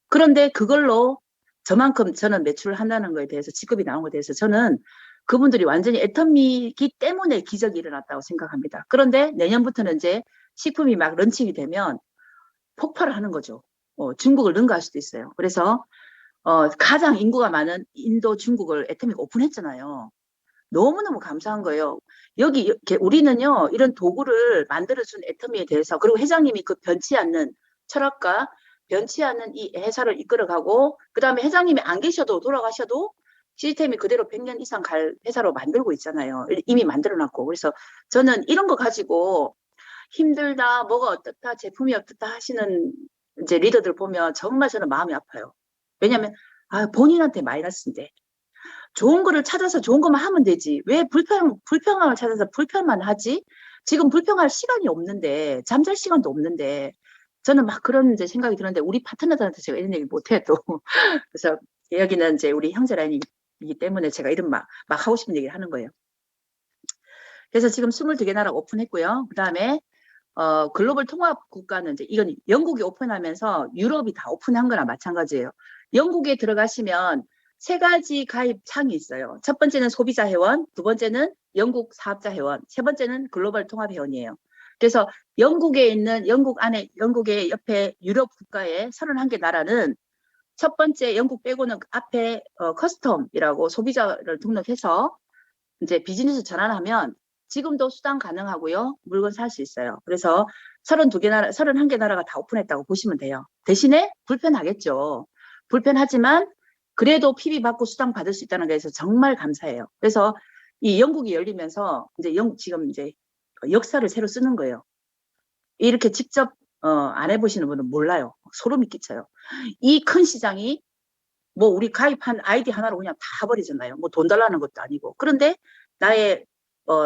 그런데 그걸로 저만큼 저는 매출을 한다는 거에 대해서 직급이 나온 것에 대해서 저는 그분들이 완전히 애터미이기 때문에 기적이 일어났다고 생각합니다. 그런데 내년부터는 이제 식품이 막 런칭이 되면 폭발을 하는 거죠. 중국을 능가할 수도 있어요. 그래서 가장 인구가 많은 인도, 중국을 애터미가 오픈했잖아요. 너무너무 감사한 거예요. 우리는요, 이런 도구를 만들어준 애터미에 대해서, 그리고 회장님이 그 변치 않는 철학과 변치 않는 이 회사를 이끌어가고, 그 다음에 회장님이 안 계셔도 돌아가셔도 시스템이 그대로 100년 이상 갈 회사로 만들고 있잖아요. 이미 만들어놨고. 그래서 저는 이런 거 가지고 힘들다, 뭐가 어떻다, 제품이 어떻다 하시는 이제 리더들 보면 정말 저는 마음이 아파요. 왜냐면, 본인한테 마이너스인데. 좋은 거를 찾아서 좋은 것만 하면 되지. 왜 불평함을 찾아서 불평만 하지? 지금 불평할 시간이 없는데, 잠잘 시간도 없는데, 저는 막 그런 이제 생각이 드는데, 우리 파트너들한테 제가 이런 얘기 못 해도. 그래서 여기는 이제 우리 형제 라인이기 때문에 제가 이런 막 하고 싶은 얘기를 하는 거예요. 그래서 지금 22개 나라 오픈했고요. 그 다음에, 글로벌 통합 국가는 이제 이건 영국이 오픈하면서 유럽이 다 오픈한 거나 마찬가지예요. 영국에 들어가시면 3가지 가입 창이 있어요. 첫 번째는 소비자 회원, 두 번째는 영국 사업자 회원, 세 번째는 글로벌 통합 회원이에요. 그래서 영국에 있는 영국의 옆에 유럽 국가의 31개 나라는 첫 번째 영국 빼고는 앞에 커스텀이라고 소비자를 등록해서 이제 비즈니스 전환하면 지금도 수당 가능하고요. 물건 살 수 있어요. 그래서 31개 나라가 다 오픈했다고 보시면 돼요. 대신에 불편하겠죠. 불편하지만 그래도 PB 받고 수당 받을 수 있다는 거에서 정말 감사해요. 그래서 이 영국이 열리면서 이제 지금 이제 역사를 새로 쓰는 거예요. 이렇게 직접 안 해보시는 분은 몰라요. 소름이 끼쳐요. 이 큰 시장이 뭐 우리 가입한 아이디 하나로 그냥 다 버리잖아요. 뭐 돈 달라는 것도 아니고. 그런데 나의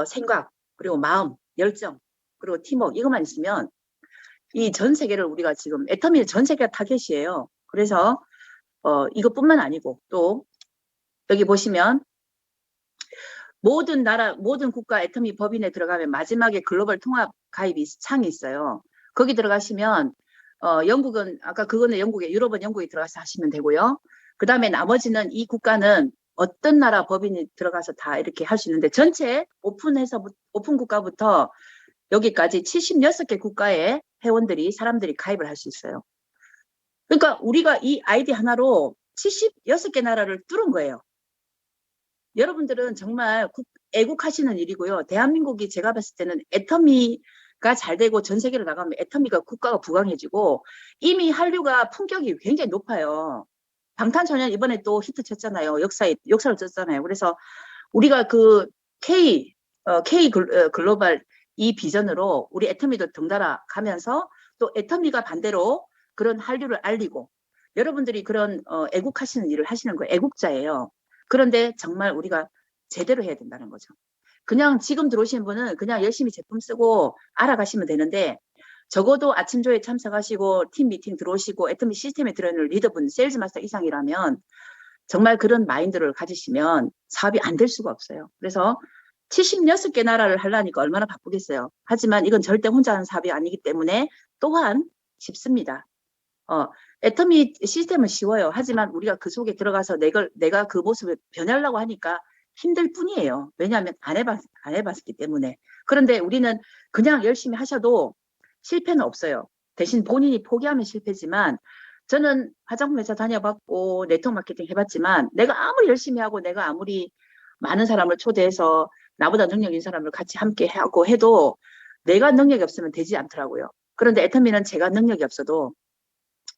생각, 그리고 마음, 열정, 그리고 팀워크 이것만 있으면 이 전 세계를 우리가 지금 애터미 전 세계가 타겟이에요. 그래서 이것뿐만 아니고 또 여기 보시면 모든 나라, 모든 국가 애터미 법인에 들어가면 마지막에 글로벌 통합 가입이 창이 있어요. 거기 들어가시면 영국은 아까 그거는 영국에 유럽은 영국에 들어가서 하시면 되고요. 그 다음에 나머지는 이 국가는 어떤 나라 법인이 들어가서 다 이렇게 할 수 있는데 전체 오픈해서 오픈 국가부터 여기까지 76개 국가의 회원들이 사람들이 가입을 할 수 있어요. 그러니까 우리가 이 아이디 하나로 76개 나라를 뚫은 거예요. 여러분들은 정말 애국하시는 일이고요. 대한민국이 제가 봤을 때는 애터미가 잘 되고 전 세계로 나가면 애터미가 국가가 부강해지고 이미 한류가 품격이 굉장히 높아요. 방탄소년 이번에 또 히트 쳤잖아요. 역사를 쳤잖아요. 그래서 우리가 그 K 글로벌 이 비전으로 우리 애터미도 덩달아 가면서 또 애터미가 반대로 그런 한류를 알리고 여러분들이 그런 애국하시는 일을 하시는 거예요. 애국자예요. 그런데 정말 우리가 제대로 해야 된다는 거죠. 그냥 지금 들어오신 분은 그냥 열심히 제품 쓰고 알아가시면 되는데 적어도 아침조에 참석하시고 팀 미팅 들어오시고 애터미 시스템에 들어있는 리더분, 세일즈 마스터 이상이라면 정말 그런 마인드를 가지시면 사업이 안 될 수가 없어요. 그래서 76개 나라를 하려니까 얼마나 바쁘겠어요. 하지만 이건 절대 혼자 하는 사업이 아니기 때문에 또한 쉽습니다. 애터미 시스템은 쉬워요. 하지만 우리가 그 속에 들어가서 내가 그 모습을 변하려고 하니까 힘들 뿐이에요. 왜냐하면 안 해봤기 때문에. 그런데 우리는 그냥 열심히 하셔도 실패는 없어요. 대신 본인이 포기하면 실패지만 저는 화장품 회사 다녀봤고 네트워크 마케팅 해봤지만 내가 아무리 열심히 하고 내가 아무리 많은 사람을 초대해서 나보다 능력 있는 사람을 같이 함께 하고 해도 내가 능력이 없으면 되지 않더라고요. 그런데 애터미는 제가 능력이 없어도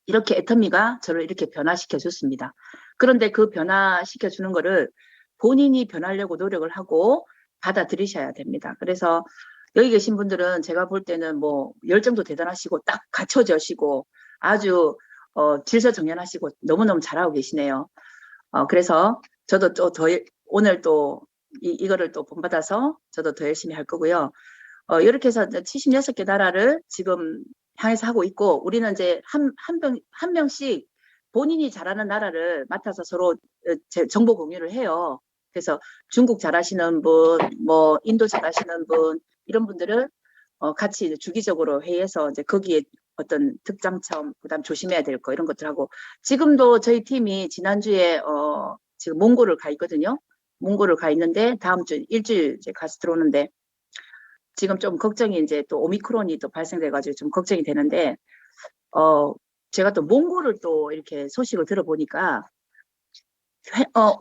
이렇게 애터미가 저를 이렇게 변화시켜 줬습니다. 그런데 그 변화시켜 주는 거를 본인이 변하려고 노력을 하고 받아들이셔야 됩니다. 그래서 여기 계신 분들은 제가 볼 때는 뭐 열정도 대단하시고 딱 갖춰져시고 아주 질서정연하시고 너무너무 잘하고 계시네요. 그래서 저도 또 오늘 또 이거를 또 본받아서 저도 더 열심히 할 거고요. 이렇게 해서 76개 나라를 지금 향해서 하고 있고 우리는 이제 한 명씩 본인이 잘하는 나라를 맡아서 서로 정보 공유를 해요. 그래서 중국 잘하시는 분, 뭐 인도 잘하시는 분 이런 분들을 같이 이제 주기적으로 회의해서 이제 거기에 어떤 특장점, 그다음 조심해야 될 거 이런 것들하고 지금도 저희 팀이 지난주에 지금 몽골을 가 있거든요. 몽골을 가 있는데 다음 주 일주일 이제 가서 들어오는데 지금 좀 걱정이 이제 또 오미크론이 또 발생돼가지고 좀 걱정이 되는데 제가 또 몽골을 또 이렇게 소식을 들어보니까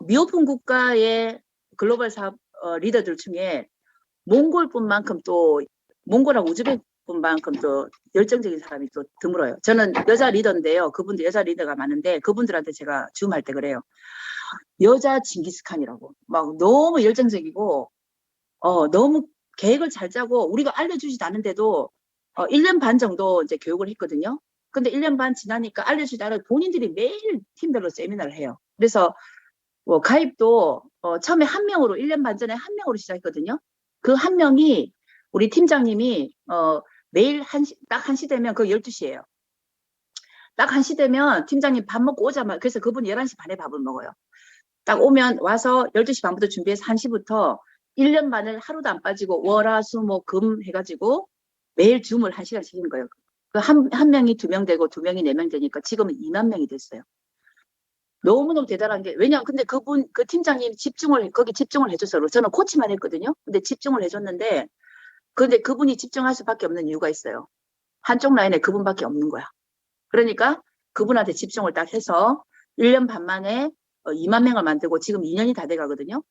미오픈 국가의 글로벌 사업 리더들 중에 몽골뿐만큼 또 몽골하고 우즈벡뿐만큼 또 열정적인 사람이 또 드물어요. 저는 여자 리더인데요. 그분들 여자 리더가 많은데 그분들한테 제가 줌할 때 그래요. 여자 징기스칸이라고 막 너무 열정적이고 너무 계획을 잘 짜고 우리가 알려주지도 않은데도 1년 반 정도 이제 교육을 했거든요. 근데 1년 반 지나니까 알려주지 않아도 본인들이 매일 팀별로 세미나를 해요. 그래서 뭐 가입도 처음에 한 명으로 1년 반 전에 한 명으로 시작했거든요. 그 한 명이 우리 팀장님이 매일 딱 1시 되면 그 12시예요. 딱 1시 되면 팀장님 밥 먹고 오자마자 그래서 그분 11시 반에 밥을 먹어요. 딱 오면 와서 12시 반부터 준비해서 1시부터 1년 반을 하루도 안 빠지고 월화수목금 해가지고 매일 줌을 1시간 시키는 거예요. 그 한 명이 2명 되고 2명이 4명 되니까 지금은 2만 명이 됐어요. 너무너무 대단한 게 왜냐면 근데 그 팀장님 거기 집중을 해줘서 저는 코치만 했거든요. 근데 집중을 해줬는데 근데 그분이 집중할 수밖에 없는 이유가 있어요. 한쪽 라인에 그분밖에 없는 거야. 그러니까 그분한테 집중을 딱 해서 1년 반 만에 2만 명을 만들고 지금 2년이 다 돼가거든요.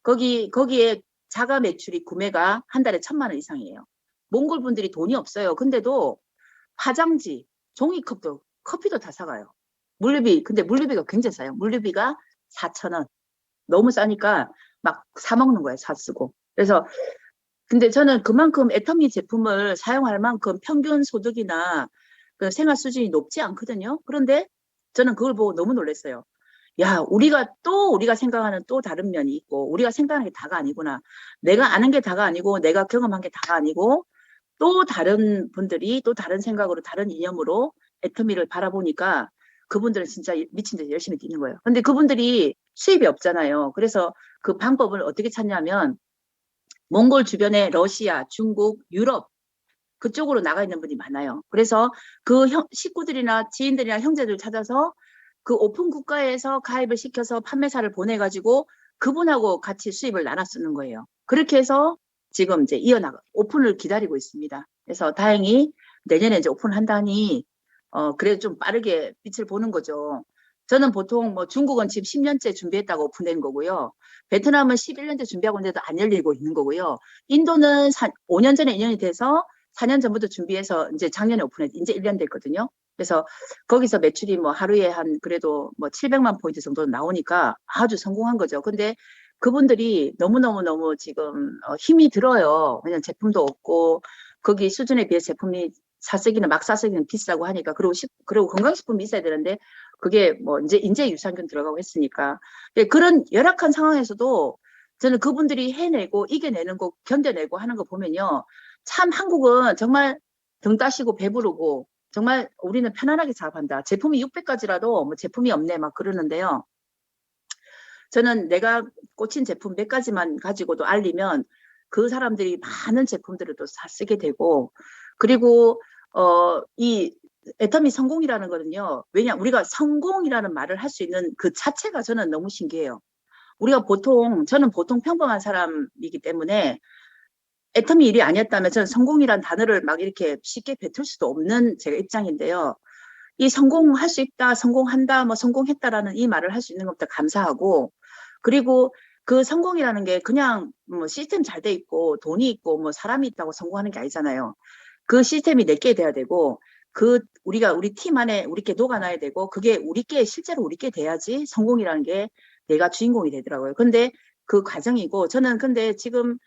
거기에 자가 매출이 구매가 한 달에 1,000만 원 이상이에요. 몽골 분들이 돈이 없어요. 근데도 화장지, 종이컵도 커피도 다 사가요. 근데 물류비가 굉장히 싸요. 물류비가 4,000원. 너무 싸니까 막 사먹는 거예요. 사쓰고. 그래서 근데 저는 그만큼 애터미 제품을 사용할 만큼 평균 소득이나 그 생활 수준이 높지 않거든요. 그런데 저는 그걸 보고 너무 놀랐어요. 야, 우리가 생각하는 또 다른 면이 있고, 우리가 생각하는 게 다가 아니구나. 내가 아는 게 다가 아니고, 내가 경험한 게 다가 아니고, 또 다른 분들이 또 다른 생각으로, 다른 이념으로 애터미를 바라보니까 그분들은 진짜 미친 듯이 열심히 뛰는 거예요. 근데 그분들이 수입이 없잖아요. 그래서 그 방법을 어떻게 찾냐면, 몽골 주변에 러시아, 중국, 유럽, 그쪽으로 나가 있는 분이 많아요. 그래서 그 식구들이나 지인들이나 형제들 찾아서 그 오픈 국가에서 가입을 시켜서 판매사를 보내가지고 그분하고 같이 수입을 나눠 쓰는 거예요. 그렇게 해서 지금 이제 오픈을 기다리고 있습니다. 그래서 다행히 내년에 이제 오픈한다니, 그래도 좀 빠르게 빛을 보는 거죠. 저는 보통 뭐 중국은 지금 10년째 준비했다고 오픈된 거고요. 베트남은 11년째 준비하고 있는데도 안 열리고 있는 거고요. 인도는 5년 전에 인연이 돼서 4년 전부터 준비해서 이제 작년에 오픈했, 이제 1년 됐거든요. 그래서 거기서 매출이 뭐 하루에 한 그래도 뭐 700만 포인트 정도 나오니까 아주 성공한 거죠. 근데 그분들이 너무너무너무 지금 힘이 들어요. 왜냐면 제품도 없고 거기 수준에 비해 제품이 막 사쓰기는 비싸고 하니까 그리고 건강식품이 있어야 되는데 그게 뭐 이제 인제 유산균 들어가고 했으니까 그런 열악한 상황에서도 저는 그분들이 해내고 이겨내는 거 견뎌내고 하는 거 보면요. 참 한국은 정말 등 따시고 배부르고 정말 우리는 편안하게 작업한다. 제품이 600가지라도 뭐 제품이 없네 막 그러는데요. 저는 내가 꽂힌 제품 몇 가지만 가지고도 알리면 그 사람들이 많은 제품들을 또 쓰게 되고 그리고 이 애터미 성공이라는 거는요. 왜냐 우리가 성공이라는 말을 할 수 있는 그 자체가 저는 너무 신기해요. 저는 보통 평범한 사람이기 때문에 애터미 일이 아니었다면 저는 성공이란 단어를 막 이렇게 쉽게 뱉을 수도 없는 제가 입장인데요. 이 성공할 수 있다, 성공한다, 뭐 성공했다라는 이 말을 할 수 있는 것부터 감사하고 그리고 그 성공이라는 게 그냥 뭐 시스템 잘 돼 있고 돈이 있고 뭐 사람이 있다고 성공하는 게 아니잖아요. 그 시스템이 내게 돼야 되고 우리 팀 안에 우리께 녹아나야 되고 그게 실제로 우리께 돼야지 성공이라는 게 내가 주인공이 되더라고요. 근데 그 과정이고 저는 근데 지금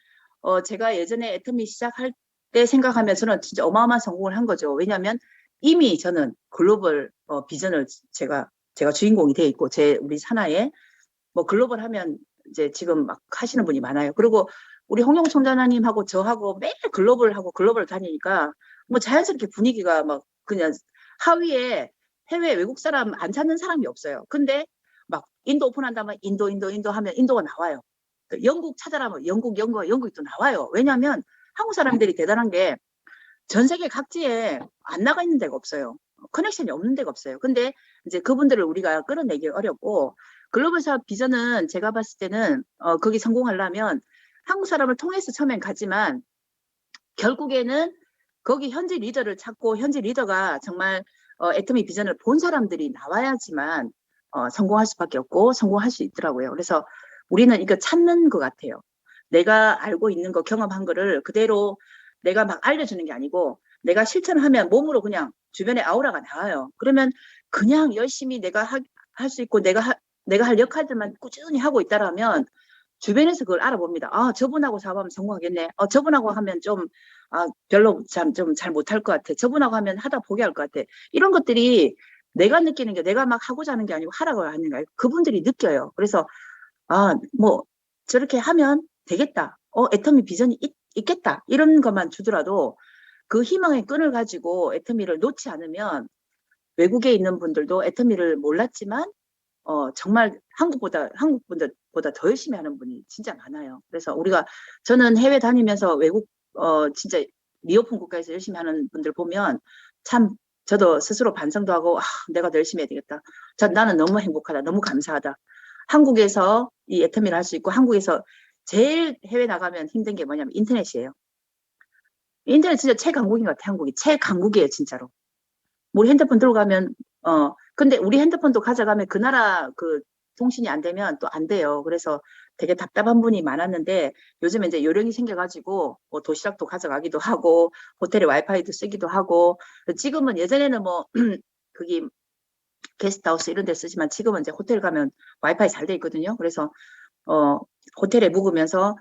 제가 예전에 애터미 시작할 때 생각하면 저는 진짜 어마어마한 성공을 한 거죠. 왜냐하면 이미 저는 글로벌 비전을 제가 주인공이 돼 있고 우리 산하에 뭐 글로벌 하면 이제 지금 막 하시는 분이 많아요. 그리고 우리 홍영 총장님하고 저하고 매일 글로벌 다니니까 뭐 자연스럽게 분위기가 막 그냥 하위에 해외 외국 사람 안 찾는 사람이 없어요. 근데 막 인도 오픈한다면 인도 하면 인도가 나와요. 영국 찾아라면 영국이 또 나와요. 왜냐하면 한국 사람들이 대단한 게 전 세계 각지에 안 나가 있는 데가 없어요. 커넥션이 없는 데가 없어요. 근데 이제 그분들을 우리가 끌어내기 어렵고 글로벌 사업 비전은 제가 봤을 때는 거기 성공하려면 한국 사람을 통해서 처음엔 가지만 결국에는 거기 현지 리더를 찾고 현지 리더가 정말 애터미 비전을 본 사람들이 나와야지만 성공할 수밖에 없고 성공할 수 있더라고요. 그래서 우리는 이거 찾는 것 같아요. 내가 알고 있는 거 경험한 거를 그대로 내가 막 알려주는 게 아니고 내가 실천하면 몸으로 그냥 주변에 아우라가 나와요. 그러면 그냥 열심히 내가 할 수 있고 내가 할 역할들만 꾸준히 하고 있다라면 주변에서 그걸 알아봅니다. 아, 저분하고 사업하면 성공하겠네. 저분하고 하면 별로 좀 잘 못할 것 같아. 저분하고 하면 하다 포기할 것 같아. 이런 것들이 내가 느끼는 게 내가 막 하고자 하는 게 아니고 하라고 하는 거예요. 그분들이 느껴요. 그래서 뭐 저렇게 하면 되겠다. 애터미 비전이 있겠다. 이런 것만 주더라도 그 희망의 끈을 가지고 애터미를 놓지 않으면 외국에 있는 분들도 애터미를 몰랐지만 정말 한국 분들보다 더 열심히 하는 분이 진짜 많아요. 그래서 저는 해외 다니면서 외국 진짜 미오픈 국가에서 열심히 하는 분들 보면 참 저도 스스로 반성도 하고 내가 더 열심히 해야 되겠다. 나는 너무 행복하다. 너무 감사하다. 한국에서 이 애터미를 할 수 있고 한국에서 제일 해외 나가면 힘든 게 뭐냐면 인터넷이에요. 인터넷 진짜 최강국인 것 같아. 한국이 최강국이에요 진짜로. 우리 핸드폰 들고 가면 근데 우리 핸드폰도 가져가면 그 나라 그 통신이 안 되면 또 안 돼요. 그래서 되게 답답한 분이 많았는데 요즘에 이제 요령이 생겨가지고 뭐 도시락도 가져가기도 하고 호텔에 와이파이도 쓰기도 하고 지금은 예전에는 뭐 거기 게스트하우스 이런 데 쓰지만 지금은 이제 호텔 가면 와이파이 잘 돼 있거든요. 그래서 호텔에 묵으면서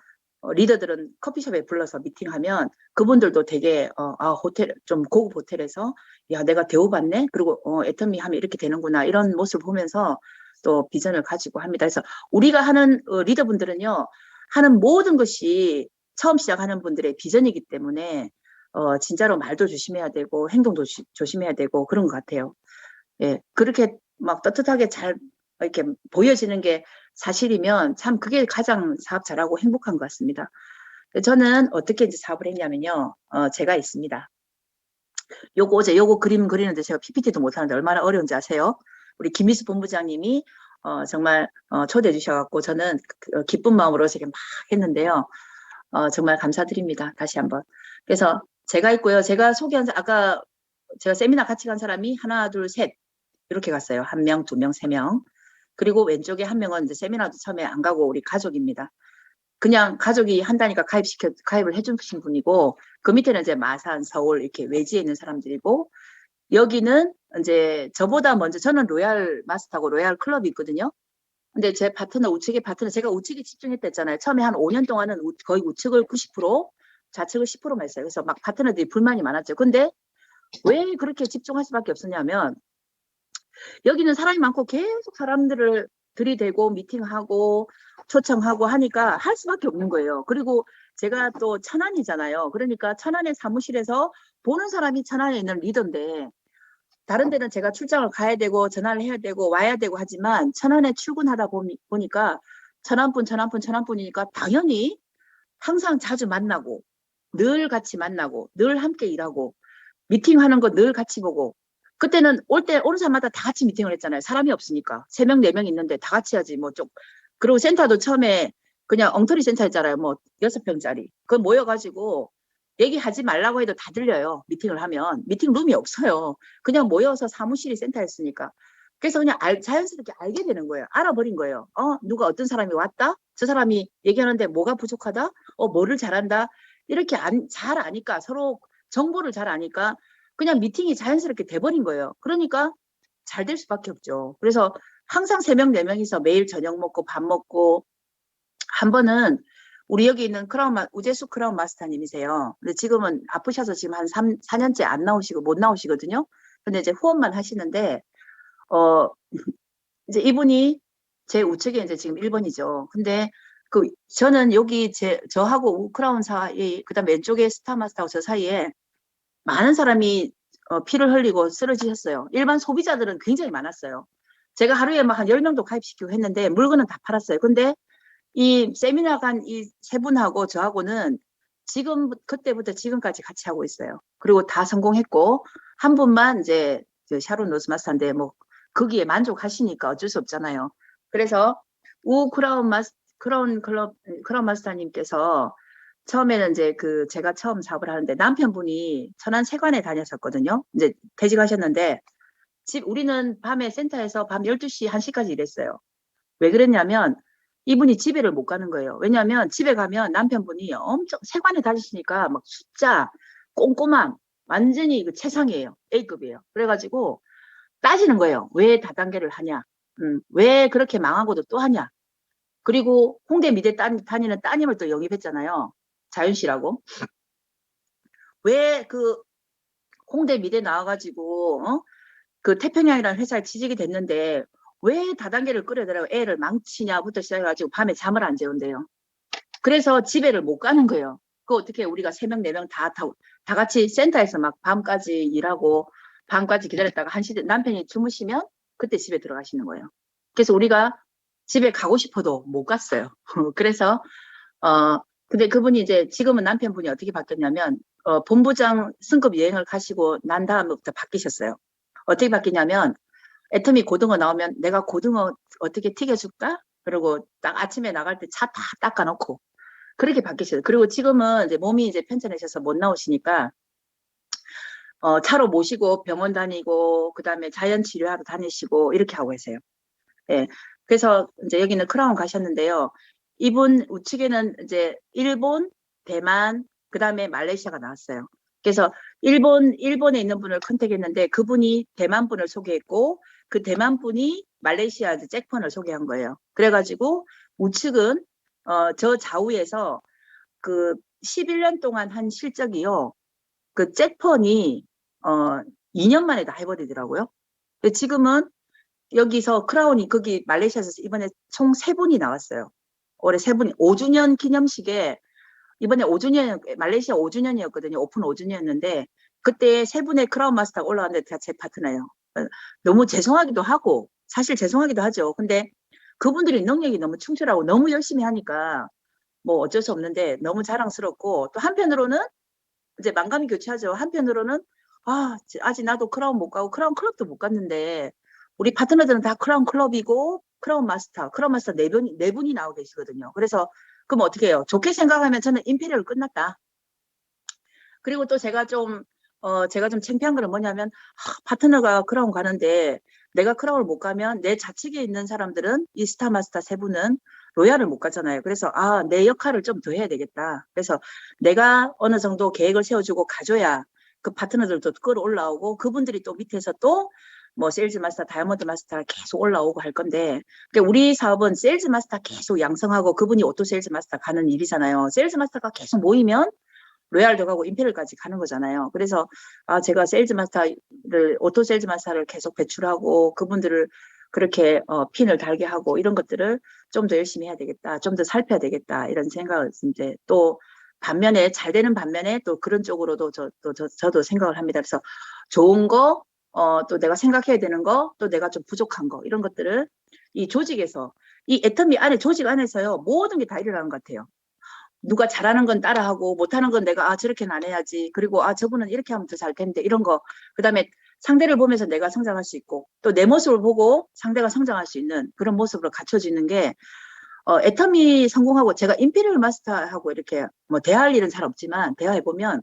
리더들은 커피숍에 불러서 미팅하면 그분들도 되게 호텔 좀 고급 호텔에서 야 내가 대우받네 그리고 애터미 하면 이렇게 되는구나 이런 모습을 보면서 또 비전을 가지고 합니다. 그래서 우리가 하는 리더분들은요, 하는 모든 것이 처음 시작하는 분들의 비전이기 때문에 진짜로 말도 조심해야 되고 행동도 조심해야 되고 그런 것 같아요. 예, 그렇게 막 떳떳하게 잘 이렇게 보여지는 게 사실이면 참 그게 가장 사업 잘하고 행복한 것 같습니다. 저는 어떻게 이제 사업을 했냐면요, 제가 있습니다. 요거 그림 그리는데 제가 PPT도 못하는데 얼마나 어려운지 아세요? 우리 김미수 본부장님이 정말 초대해 주셔갖고 저는 기쁜 마음으로 제가 막 했는데요. 정말 감사드립니다. 다시 한번. 그래서 제가 있고요. 제가 소개한 아까 제가 세미나 같이 간 사람이 하나, 둘, 셋 이렇게 갔어요. 한 명, 두 명, 세 명. 그리고 왼쪽에 한 명은 이제 세미나도 처음에 안 가고 우리 가족입니다. 그냥 가족이 한다니까 가입을 해주신 분이고, 그 밑에는 이제 마산, 서울 이렇게 외지에 있는 사람들이고, 여기는 이제 저보다 먼저 저는 로얄 마스터고 로얄 클럽이 있거든요. 근데 제 파트너, 우측의 파트너, 제가 우측에 집중했댔잖아요. 처음에 한 5년 동안은 거의 우측을 90%, 좌측을 10%만 했어요. 그래서 막 파트너들이 불만이 많았죠. 근데 왜 그렇게 집중할 수밖에 없었냐면, 여기는 사람이 많고 계속 사람들을 들이대고 미팅하고 초청하고 하니까 할 수밖에 없는 거예요. 그리고 제가 또 천안이잖아요. 그러니까 천안의 사무실에서 보는 사람이 천안에 있는 리더인데, 다른 데는 제가 출장을 가야 되고 전화를 해야 되고 와야 되고 하지만 천안에 출근하다 보니까 천안분이니까 당연히 항상 자주 만나고 늘 같이 만나고 늘 함께 일하고 미팅하는 거 늘 같이 보고, 그때는 오는 사람마다 다 같이 미팅을 했잖아요. 사람이 없으니까. 3명, 4명 있는데 다 같이 하지, 뭐, 그리고 센터도 처음에 그냥 엉터리 센터였잖아요. 뭐, 6평짜리. 그거 모여가지고 얘기하지 말라고 해도 다 들려요. 미팅을 하면. 미팅 룸이 없어요. 그냥 모여서 사무실이 센터였으니까. 그래서 그냥 자연스럽게 알게 되는 거예요. 알아버린 거예요. 누가 어떤 사람이 왔다? 저 사람이 얘기하는데 뭐가 부족하다? 뭐를 잘한다? 이렇게 잘 아니까, 서로 정보를 잘 아니까 그냥 미팅이 자연스럽게 돼버린 거예요. 그러니까 잘 될 수밖에 없죠. 그래서 항상 3명, 4명이서 매일 저녁 먹고 밥 먹고, 한 번은 우리 여기 있는 우재수 크라운 마스터님이세요. 근데 지금은 아프셔서 지금 한 4년째 안 나오시고 못 나오시거든요. 근데 이제 후원만 하시는데, 이제 이분이 제 우측에 이제 지금 1번이죠. 근데 저는 여기 저하고 우크라운 사이, 그 다음 왼쪽에 스타마스터하고 저 사이에 많은 사람이 피를 흘리고 쓰러지셨어요. 일반 소비자들은 굉장히 많았어요. 제가 하루에 막 한 10명도 가입시키고 했는데 물건은 다 팔았어요. 근데 이 세미나 간 이 세 분하고 저하고는 그때부터 지금까지 같이 하고 있어요. 그리고 다 성공했고, 한 분만 이제 샤론 로스마스터인데 뭐 거기에 만족하시니까 어쩔 수 없잖아요. 그래서 크라운 마스터님께서 처음에는 이제 제가 처음 사업을 하는데 남편분이 천안 세관에 다녔었거든요. 이제 퇴직하셨는데 우리는 밤에 센터에서 밤 12시, 1시까지 일했어요. 왜 그랬냐면 이분이 집에를 못 가는 거예요. 왜냐하면 집에 가면 남편분이 엄청 세관에 다니시니까 막 숫자, 꼼꼼함, 완전히 최상이에요. A급이에요. 그래가지고 따지는 거예요. 왜 다단계를 하냐? 왜 그렇게 망하고도 또 하냐? 그리고 홍대 미대 다니는 따님을 또 영입했잖아요. 자윤 씨라고. 왜 홍대 미대 나와가지고 태평양이라는 회사에 취직이 됐는데 왜 다단계를 끌어들여 애를 망치냐부터 시작해가지고 밤에 잠을 안 재운대요. 그래서 집에를 못 가는 거예요. 어떻게 우리가 3명, 4명 다 같이 센터에서 막 밤까지 일하고 밤까지 기다렸다가 1시 남편이 주무시면 그때 집에 들어가시는 거예요. 그래서 우리가 집에 가고 싶어도 못 갔어요. 그래서 근데 그분이 이제 지금은 남편분이 어떻게 바뀌었냐면 본부장 승급 여행을 가시고 난 다음부터 바뀌셨어요. 어떻게 바뀌냐면 애터미 고등어 나오면 내가 고등어 어떻게 튀겨줄까? 그리고 딱 아침에 나갈 때 차 다 닦아놓고 그렇게 바뀌셨어요. 그리고 지금은 이제 몸이 이제 편찮으셔서 못 나오시니까 차로 모시고 병원 다니고 그다음에 자연 치료하러 다니시고 이렇게 하고 계세요. 예. 그래서 이제 여기는 크라운 가셨는데요. 이분 우측에는 이제 일본, 대만, 그다음에 말레이시아가 나왔어요. 그래서 일본에 있는 분을 컨택했는데 그분이 대만 분을 소개했고 그 대만 분이 말레이시아 잭펀을 소개한 거예요. 그래가지고 우측은 저 좌우에서 11년 동안 한 실적이요. 잭펀이 2년 만에 다 해버리더라고요. 지금은 여기서 크라운이 거기 말레이시아에서 이번에 총 3분이 나왔어요. 올해 3분이 5주년 기념식에 이번에 5주년 말레이시아 5주년이었거든요. 오픈 5주년이었는데 그때 3분의 크라운 마스터가 올라왔는데 다 제 파트너예요. 너무 죄송하기도 하고 사실 죄송하기도 하죠. 근데 그분들이 능력이 너무 충실하고 너무 열심히 하니까 뭐 어쩔 수 없는데 너무 자랑스럽고 또 한편으로는 이제 만감이 교차하죠. 한편으로는 아직 나도 크라운 못 가고 크라운 클럽도 못 갔는데 우리 파트너들은 다 크라운 클럽이고 크라운 마스터 네 분이 나오고 계시거든요. 그래서 그럼 어떻게 해요? 좋게 생각하면 저는 임페리얼 끝났다. 그리고 또 제가 좀 창피한 거는 뭐냐면 파트너가 크라운 가는데 내가 크라운을 못 가면 내 좌측에 있는 사람들은 이 스타마스터 3분은 로얄을 못 가잖아요. 그래서 내 역할을 좀 더 해야 되겠다. 그래서 내가 어느 정도 계획을 세워주고 가줘야 그 파트너들도 끌어올라오고 그분들이 또 밑에서 또 뭐 세일즈 마스터, 다이아몬드 마스터가 계속 올라오고 할 건데 그러니까 우리 사업은 세일즈 마스터 계속 양성하고 그분이 오토 세일즈 마스터 가는 일이잖아요. 세일즈 마스터가 계속 모이면 로얄도 가고 임페리얼까지 가는 거잖아요. 그래서 제가 세일즈 마스터를 오토 세일즈 마스터를 계속 배출하고 그분들을 그렇게 핀을 달게 하고 이런 것들을 좀 더 열심히 해야 되겠다. 좀 더 살펴야 되겠다. 이런 생각을 이제 또 반면에 잘 되는 반면에 또 그런 쪽으로도 저도 생각을 합니다. 그래서 좋은 거, 또 내가 생각해야 되는 거, 또 내가 좀 부족한 거 이런 것들을 이 조직에서 이 애터미 안에 조직 안에서요 모든 게 다 일어나는 것 같아요. 누가 잘하는 건 따라하고 못하는 건 내가 저렇게는 안 해야지. 그리고 저분은 이렇게 하면 더 잘 텐데 이런 거. 그다음에 상대를 보면서 내가 성장할 수 있고 또 내 모습을 보고 상대가 성장할 수 있는 그런 모습으로 갖춰지는 게 애터미 성공하고 제가 임페리얼 마스터하고 이렇게 뭐 대화할 일은 잘 없지만 대화해 보면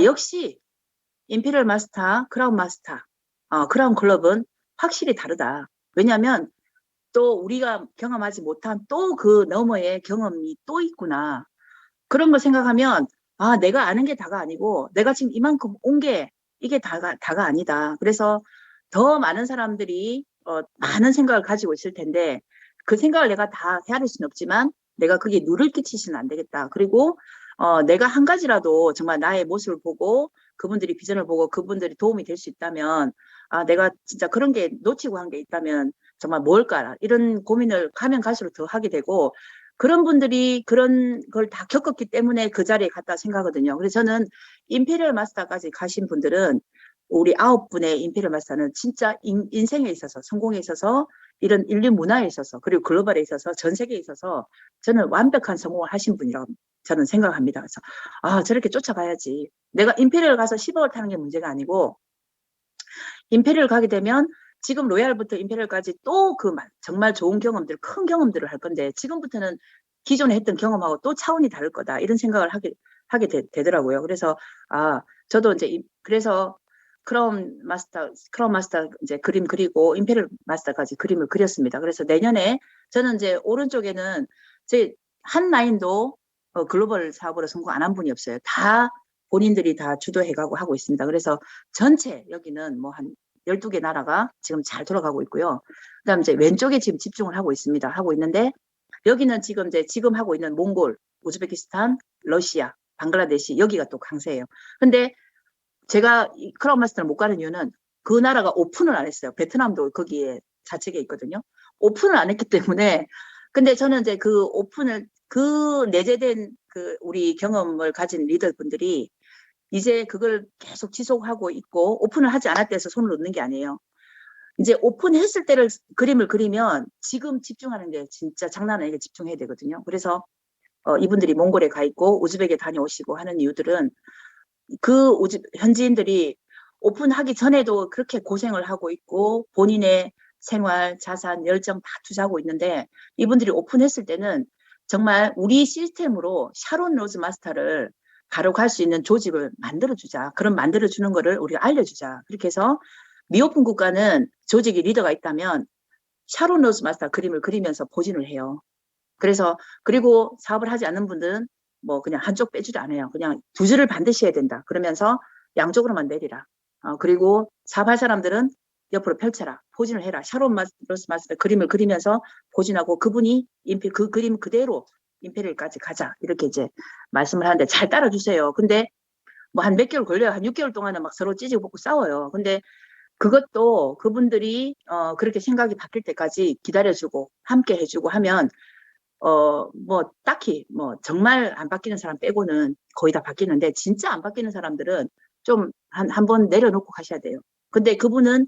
역시 임페리얼 마스터, 크라운 마스터, 크라운 클럽은 확실히 다르다. 왜냐하면 또 우리가 경험하지 못한 또 그 너머의 경험이 또 있구나. 그런 걸 생각하면 내가 아는 게 다가 아니고 내가 지금 이만큼 온 게 이게 다가 아니다. 그래서 더 많은 사람들이 많은 생각을 가지고 있을 텐데 그 생각을 내가 다 헤아릴 수는 없지만 내가 그게 누를 끼치시는 안 되겠다. 그리고 내가 한 가지라도 정말 나의 모습을 보고 그분들이 비전을 보고 그분들이 도움이 될 수 있다면 내가 진짜 그런 게 놓치고 한 게 있다면 정말 뭘까 이런 고민을 가면 갈수록 더 하게 되고 그런 분들이 그런 걸 다 겪었기 때문에 그 자리에 갔다 생각하거든요. 그래서 저는 임페리얼 마스터까지 가신 분들은 우리 9분의 임페리얼 마스터는 진짜 인생에 있어서 성공에 있어서 이런 인류 문화에 있어서 그리고 글로벌에 있어서 전 세계에 있어서 저는 완벽한 성공을 하신 분이라고 저는 생각합니다. 그래서 저렇게 쫓아가야지. 내가 임페리얼 가서 10억을 타는 게 문제가 아니고 임페리얼 가게 되면 지금 로얄부터 임페리얼까지 또 그 정말 좋은 경험들, 큰 경험들을 할 건데 지금부터는 기존에 했던 경험하고 또 차원이 다를 거다. 이런 생각을 하게 되더라고요. 그래서 저도 이제 그래서 크라운 마스터 이제 그림 그리고 임페리얼 마스터까지 그림을 그렸습니다. 그래서 내년에 저는 이제 오른쪽에는 제 한 라인도 글로벌 사업으로 성공 안 한 분이 없어요. 다 본인들이 다 주도해가고 하고 있습니다. 그래서 전체 여기는 뭐 한 12개 나라가 지금 잘 돌아가고 있고요. 그다음 이제 왼쪽에 지금 집중을 하고 있습니다. 하고 있는데 여기는 지금 하고 있는 몽골, 우즈베키스탄, 러시아, 방글라데시 여기가 또 강세예요. 근데 제가 크라운 마스터를 못 가는 이유는 그 나라가 오픈을 안 했어요. 베트남도 거기에 좌측에 있거든요. 오픈을 안 했기 때문에 근데 저는 이제 그 오픈을 그 내재된 그 우리 경험을 가진 리더분들이 이제 그걸 계속 지속하고 있고 오픈을 하지 않을 때에서 손을 놓는 게 아니에요. 이제 오픈했을 때를 그림을 그리면 지금 집중하는 게 진짜 장난 아니게 집중해야 되거든요. 그래서 이분들이 몽골에 가 있고 우즈벡에 다녀오시고 하는 이유들은 그 현지인들이 오픈하기 전에도 그렇게 고생을 하고 있고 본인의 생활, 자산, 열정 다 투자하고 있는데 이분들이 오픈했을 때는 정말 우리 시스템으로 샤론 로즈 마스터를 바로 갈 수 있는 조직을 만들어주자. 그럼 만들어주는 거를 우리가 알려주자. 그렇게 해서 미오픈 국가는 조직이 리더가 있다면 샤론 로즈 마스터 그림을 그리면서 보진을 해요. 그래서 그리고 사업을 하지 않는 분들은 뭐 그냥 한쪽 빼주지 않아요. 그냥 두 줄을 반드시 해야 된다. 그러면서 양쪽으로만 내리라. 그리고 사업할 사람들은 옆으로 펼쳐라. 포진을 해라. 샤론 로즈 마스터 그림을 그리면서 포진하고 그분이 그 그림 그대로 임페리얼까지 가자. 이렇게 이제 말씀을 하는데 잘 따라주세요. 근데 뭐 한 몇 개월 걸려요. 한 6개월 동안은 막 서로 찌지고 볶고 싸워요. 근데 그것도 그분들이 그렇게 생각이 바뀔 때까지 기다려주고 함께 해주고 하면 뭐 딱히 뭐 정말 안 바뀌는 사람 빼고는 거의 다 바뀌는데 진짜 안 바뀌는 사람들은 좀 한 번 내려놓고 가셔야 돼요. 근데 그분은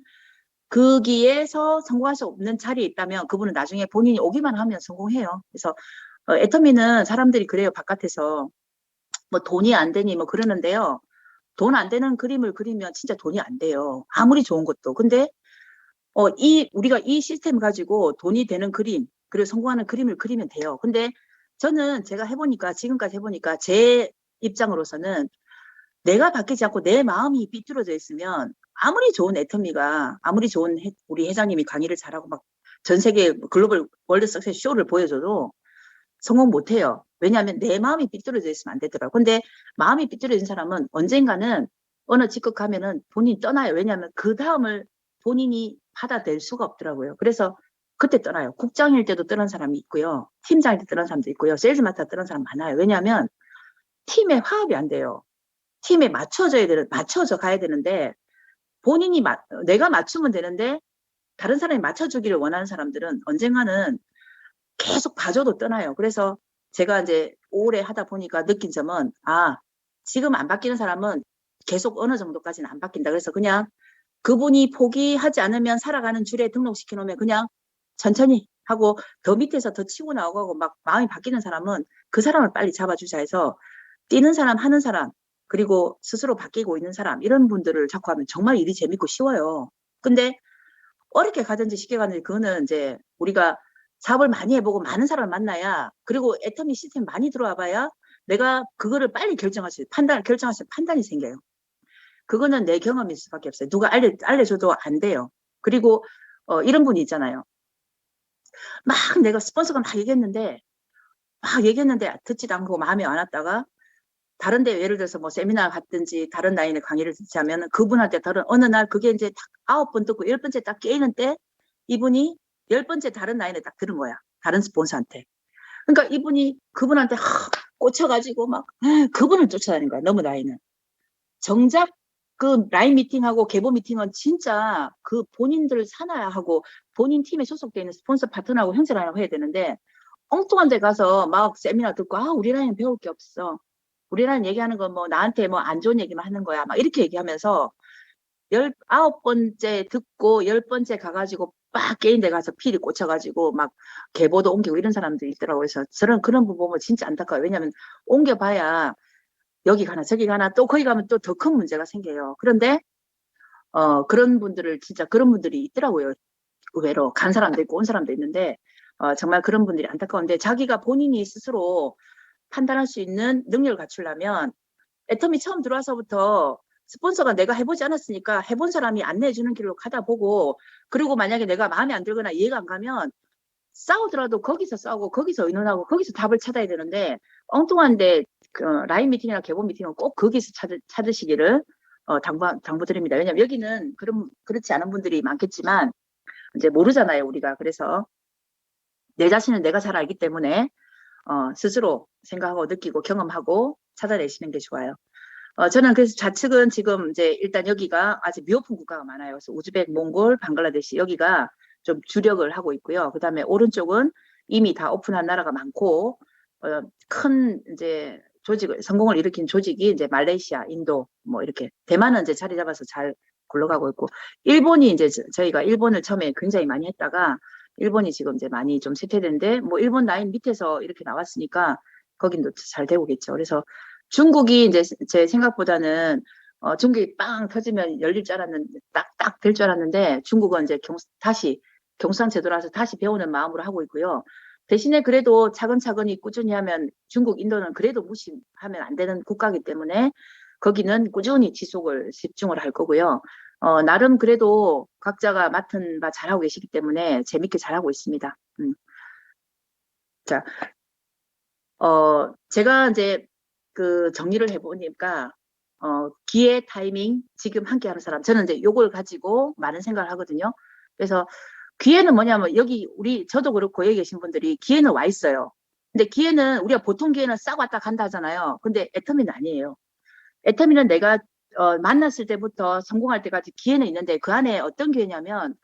거기에서 성공할 수 없는 자리에 있다면 그분은 나중에 본인이 오기만 하면 성공해요. 그래서 애터미는 사람들이 그래요. 바깥에서 뭐 돈이 안 되니 뭐 그러는데요. 돈 안 되는 그림을 그리면 진짜 돈이 안 돼요. 아무리 좋은 것도. 근데 우리가 이 시스템 가지고 돈이 되는 그림, 그리고 성공하는 그림을 그리면 돼요. 근데 저는 제가 해보니까, 지금까지 해보니까 제 입장으로서는 내가 바뀌지 않고 내 마음이 삐뚤어져 있으면 아무리 좋은 애터미가, 아무리 좋은 우리 회장님이 강의를 잘하고 막 전 세계 글로벌 월드 석세스 쇼를 보여줘도 성공 못해요. 왜냐하면 내 마음이 삐뚤어져 있으면 안 되더라고요. 근데 마음이 삐뚤어진 사람은 언젠가는 어느 직급 가면은 본인이 떠나요. 왜냐하면 그 다음을 본인이 받아낼 수가 없더라고요. 그래서 그때 떠나요. 국장일 때도 떠난 사람이 있고요. 팀장일 때 떠난 사람도 있고요. 세일즈 맡아 떠난 사람 많아요. 왜냐하면 팀에 화합이 안 돼요. 팀에 맞춰져 가야 되는데 본인이 내가 맞추면 되는데 다른 사람이 맞춰주기를 원하는 사람들은 언젠가는 계속 봐줘도 떠나요. 그래서 제가 이제 오래 하다 보니까 느낀 점은 지금 안 바뀌는 사람은 계속 어느 정도까지는 안 바뀐다. 그래서 그냥 그분이 포기하지 않으면 살아가는 줄에 등록시켜 놓으면 그냥 천천히 하고 더 밑에서 더 치고 나오고 막 마음이 바뀌는 사람은 그 사람을 빨리 잡아주자 해서 뛰는 사람, 하는 사람, 그리고 스스로 바뀌고 있는 사람 이런 분들을 자꾸 하면 정말 일이 재밌고 쉬워요. 근데 어렵게 가든지 쉽게 가든지 그거는 이제 우리가 사업을 많이 해보고 많은 사람을 만나야 그리고 애터미 시스템 많이 들어와 봐야 내가 그거를 빨리 결정할 수 판단이 생겨요. 그거는 내 경험일 수밖에 없어요. 누가 알려줘도 안 돼요. 그리고 이런 분이 있잖아요. 막 내가 스폰서가 막 얘기했는데 듣지도 않고 마음에 안 왔다가 다른 데 예를 들어서 뭐 세미나 갔든지 다른 라인의 강의를 듣자면 그분한테 어느 날 그게 이제 딱 9번 듣고 10번째 딱 깨이는 때 이분이 10번째 다른 라인에 딱 들은 거야. 다른 스폰서한테. 그러니까 이분이 그분한테 꽂혀가지고 막 그분을 쫓아다닌 거야. 너무 라인은. 정작 그 라인 미팅하고 개보 미팅은 진짜 그 본인들 산하야 하고 본인 팀에 소속되어 있는 스폰서 파트너하고 형제라고 해야 되는데 엉뚱한 데 가서 막 세미나 듣고 우리 라인 배울 게 없어. 우리 라인 얘기하는 건 뭐 나한테 뭐 안 좋은 얘기만 하는 거야. 막 이렇게 얘기하면서 19번째 듣고 10번째 가가지고 빡 게임 데 가서 필이 꽂혀가지고 막 계보도 옮기고 이런 사람들이 있더라고요. 그래서 저는 그런 부분 보면 진짜 안타까워요. 왜냐하면 옮겨봐야 여기 가나 저기 가나 또 거기 가면 또 더 큰 문제가 생겨요. 그런데 그런 분들이 있더라고요. 의외로 간 사람도 있고 온 사람도 있는데 정말 그런 분들이 안타까운데 자기가 본인이 스스로 판단할 수 있는 능력을 갖추려면 애터미 처음 들어와서부터 스폰서가 내가 해보지 않았으니까 해본 사람이 안내해주는 길로 가다 보고 그리고 만약에 내가 마음에 안 들거나 이해가 안 가면 싸우더라도 거기서 싸우고 거기서 의논하고 거기서 답을 찾아야 되는데 엉뚱한데 라인 미팅이나 개보 미팅은 꼭 거기서 찾으시기를 당부드립니다. 왜냐하면 여기는 그렇지 않은 분들이 많겠지만 이제 모르잖아요 우리가. 그래서 내 자신은 내가 잘 알기 때문에 스스로 생각하고 느끼고 경험하고 찾아내시는 게 좋아요. 저는 그래서 좌측은 지금 이제 일단 여기가 아직 미오픈 국가가 많아요. 그래서 우즈벡, 몽골, 방글라데시 여기가 좀 주력을 하고 있고요. 그 다음에 오른쪽은 이미 다 오픈한 나라가 많고 큰 이제 성공을 일으킨 조직이 이제 말레이시아, 인도 뭐 이렇게 대만은 이제 자리 잡아서 잘 굴러가고 있고 일본이 이제 저희가 일본을 처음에 굉장히 많이 했다가 일본이 지금 이제 많이 좀 쇠퇴된데 뭐 일본 라인 밑에서 이렇게 나왔으니까 거긴도 잘 되고겠죠. 그래서 중국이 이제 제 생각보다는 중국이 빵 터지면 열릴 줄 알았는데 딱딱 될 줄 알았는데 중국은 이제 다시 경수한 제도라서 다시 배우는 마음으로 하고 있고요. 대신에 그래도 차근차근히 꾸준히 하면 중국, 인도는 그래도 무시하면 안 되는 국가이기 때문에 거기는 꾸준히 집중을 할 거고요. 나름 그래도 각자가 맡은 바 잘하고 계시기 때문에 재밌게 잘하고 있습니다. 자, 제가 이제 그 정리를 해보니까 기회, 타이밍, 지금 함께 하는 사람 저는 이제 요걸 가지고 많은 생각을 하거든요. 그래서 기회는 뭐냐면 여기 저도 그렇고 여기 계신 분들이 기회는 와 있어요. 근데 기회는 우리가 보통 기회는 싹 왔다 간다 하잖아요. 근데 애터미는 아니에요. 애터미는 내가 만났을 때부터 성공할 때까지 기회는 있는데 그 안에 어떤 기회냐면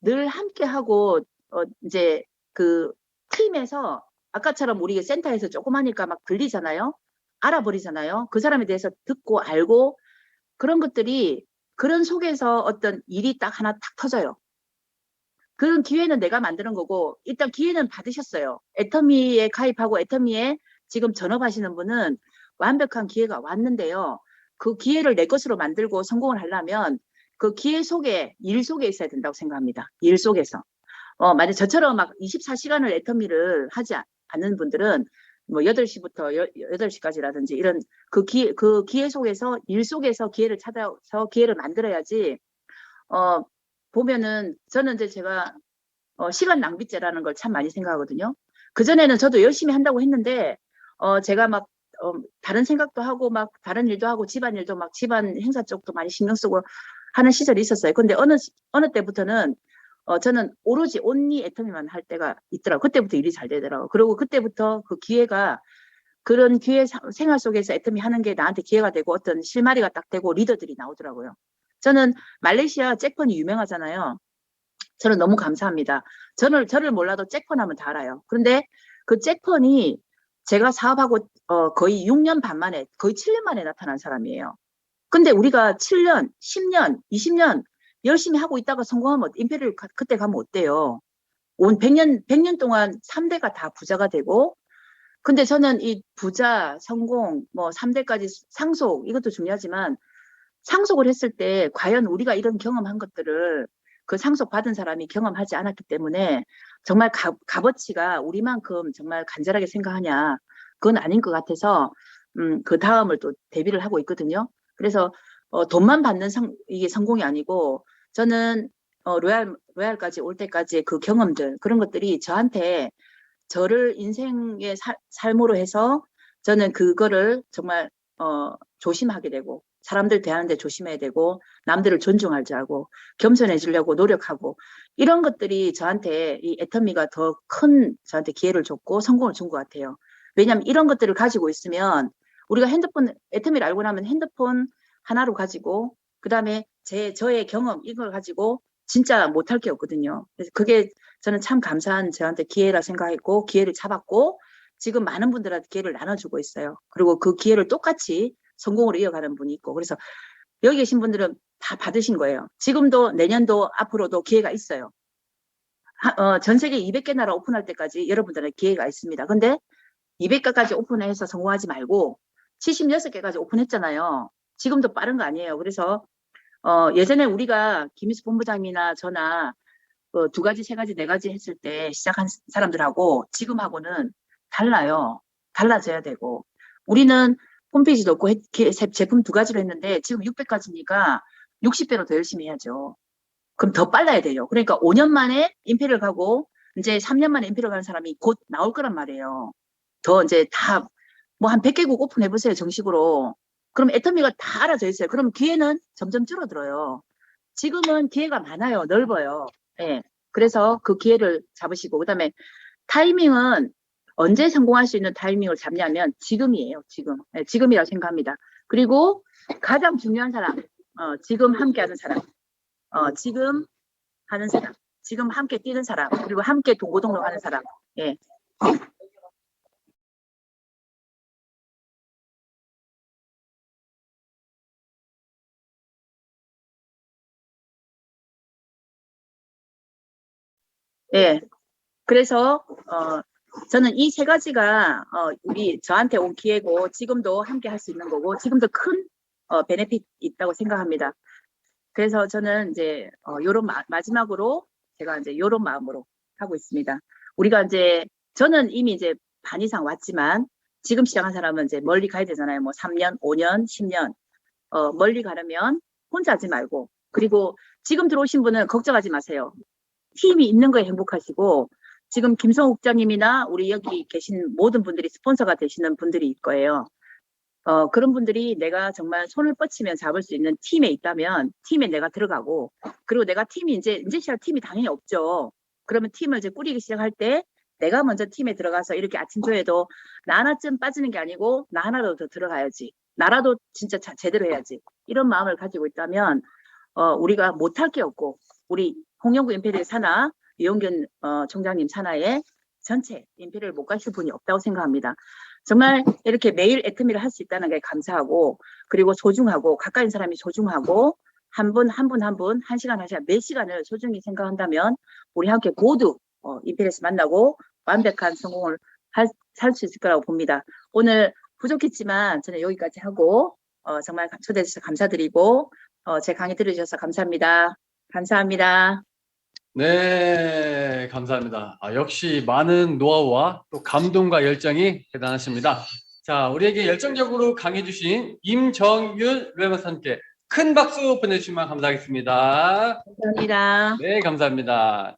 늘 함께 하고 이제 그 팀에서 아까처럼 우리 센터에서 조그마니까 막 들리잖아요. 알아버리잖아요. 그 사람에 대해서 듣고 알고 그런 것들이 그런 속에서 어떤 일이 딱 하나 탁 터져요. 그런 기회는 내가 만드는 거고 일단 기회는 받으셨어요. 애터미에 가입하고 애터미에 지금 전업하시는 분은 완벽한 기회가 왔는데요. 그 기회를 내 것으로 만들고 성공을 하려면 그 기회 속에 일 속에 있어야 된다고 생각합니다. 일 속에서. 만약 저처럼 막 24시간을 애터미를 하지 않는 분들은 뭐 8시부터 8시까지라든지 이런 그 기회 속에서 일 속에서 기회를 찾아서 기회를 만들어야지 보면은 저는 이제 제가 시간 낭비죄라는 걸 참 많이 생각하거든요. 그전에는 저도 열심히 한다고 했는데 제가 막 다른 생각도 하고 막 다른 일도 하고 집안일도 막 집안 행사 쪽도 많이 신경 쓰고 하는 시절이 있었어요. 근데 어느 때부터는 저는 오로지 온리 애터미만 할 때가 있더라고요. 그때부터 일이 잘 되더라고요. 그리고 그때부터 그 기회가 그런 기회 생활 속에서 애터미 하는 게 나한테 기회가 되고 어떤 실마리가 딱 되고 리더들이 나오더라고요. 저는 말레이시아 잭펀이 유명하잖아요. 저는 너무 감사합니다. 저를 몰라도 잭펀 하면 다 알아요. 그런데 그 잭펀이 제가 사업하고 거의 6년 반 만에 거의 7년 만에 나타난 사람이에요. 근데 우리가 7년, 10년, 20년 열심히 하고 있다가 성공하면 임페리얼 그때 가면 어때요? 온 100년 동안 3대가 다 부자가 되고 근데 저는 이 부자, 성공, 뭐 3대까지 상속 이것도 중요하지만 상속을 했을 때 과연 우리가 이런 경험한 것들을 그 상속 받은 사람이 경험하지 않았기 때문에 정말 값어치가 우리만큼 정말 간절하게 생각하냐 그건 아닌 것 같아서 그 다음을 또 대비를 하고 있거든요. 그래서 돈만 받는 이게 성공이 아니고 저는 로얄까지 올 때까지 그 경험들 그런 것들이 저한테 저를 인생의 삶으로 해서 저는 그거를 정말 조심하게 되고 사람들 대하는데 조심해야 되고 남들을 존중할 줄 알고 겸손해지려고 노력하고 이런 것들이 저한테 이 애터미가 더 큰 저한테 기회를 줬고 성공을 준 것 같아요. 왜냐하면 이런 것들을 가지고 있으면 우리가 핸드폰 애터미를 알고 나면 핸드폰 하나로 가지고 그다음에 저의 경험 이걸 가지고 진짜 못할 게 없거든요. 그래서 그게 저는 참 감사한 저한테 기회라 생각했고 기회를 잡았고 지금 많은 분들한테 기회를 나눠주고 있어요. 그리고 그 기회를 똑같이 성공으로 이어가는 분이 있고 그래서 여기 계신 분들은 다 받으신 거예요. 지금도 내년도 앞으로도 기회가 있어요. 전 세계 200개 나라 오픈할 때까지 여러분들은 기회가 있습니다. 근데 200개까지 오픈해서 성공하지 말고 76개까지 오픈했잖아요. 지금도 빠른 거 아니에요. 그래서 예전에 우리가 김희수 본부장이나 저나 2가지, 3가지, 4가지 했을 때 시작한 사람들하고 지금하고는 달라요. 달라져야 되고 우리는 홈페이지도 없고 제품 2가지로 했는데 지금 600가지니까 60배로 더 열심히 해야죠. 그럼 더 빨라야 돼요. 그러니까 5년 만에 임페리얼 가고 이제 3년 만에 임페리얼 가는 사람이 곧 나올 거란 말이에요. 더 이제 다 뭐 한 100개국 오픈해보세요. 정식으로. 그럼 애터미가 다 알아져 있어요. 그럼 기회는 점점 줄어들어요. 지금은 기회가 많아요. 넓어요. 네. 그래서 그 기회를 잡으시고 그다음에 타이밍은 언제 성공할 수 있는 타이밍을 잡냐면 지금이에요. 지금. 네, 지금이라고 생각합니다. 그리고 가장 중요한 사람 지금 함께하는 사람 지금 하는 사람 지금 함께 뛰는 사람 그리고 함께 동고동락하는 사람 예. 예. 그래서 저는 이 3가지가 저한테 온 기회고 지금도 함께 할 수 있는 거고 지금도 큰 베네핏 있다고 생각합니다. 그래서 저는 이제 요런 마지막으로 제가 이제 요런 마음으로 하고 있습니다. 우리가 이제 저는 이미 이제 반 이상 왔지만 지금 시작한 사람은 이제 멀리 가야 되잖아요. 뭐 3년, 5년, 10년 멀리 가려면 혼자 하지 말고 그리고 지금 들어오신 분은 걱정하지 마세요. 팀이 있는 거에 행복하시고 지금 김성욱 국장님이나 우리 여기 계신 모든 분들이 스폰서가 되시는 분들이 거예요. 그런 분들이 내가 정말 손을 뻗치면 잡을 수 있는 팀에 있다면 팀에 내가 들어가고 그리고 내가 팀이 이제 시작 팀이 당연히 없죠. 그러면 팀을 이제 꾸리기 시작할 때 내가 먼저 팀에 들어가서 이렇게 아침조에도 나 하나쯤 빠지는 게 아니고 나 하나라도 더 들어가야지. 나라도 진짜 제대로 해야지. 이런 마음을 가지고 있다면 우리가 못할 게 없고 우리 홍영구 임페리얼 산하 유영균 총장님 산하에 전체 임페리얼 못 가실 분이 없다고 생각합니다. 정말 이렇게 매일 애터미를 할 수 있다는 게 감사하고 그리고 소중하고 가까운 사람이 소중하고 한 분 한 분 한 분 한 시간 한 시간 몇 시간을 소중히 생각한다면 우리 함께 모두 임페리얼에서 만나고 완벽한 성공을 살 수 있을 거라고 봅니다. 오늘 부족했지만 저는 여기까지 하고 정말 초대해 주셔서 감사드리고 제 강의 들어주셔서 감사합니다. 감사합니다. 네, 감사합니다. 역시 많은 노하우와 또 감동과 열정이 대단하십니다. 자, 우리에게 열정적으로 강해 주신 임정윤 레버선께 큰 박수 보내주시면 감사하겠습니다. 감사합니다. 네, 감사합니다.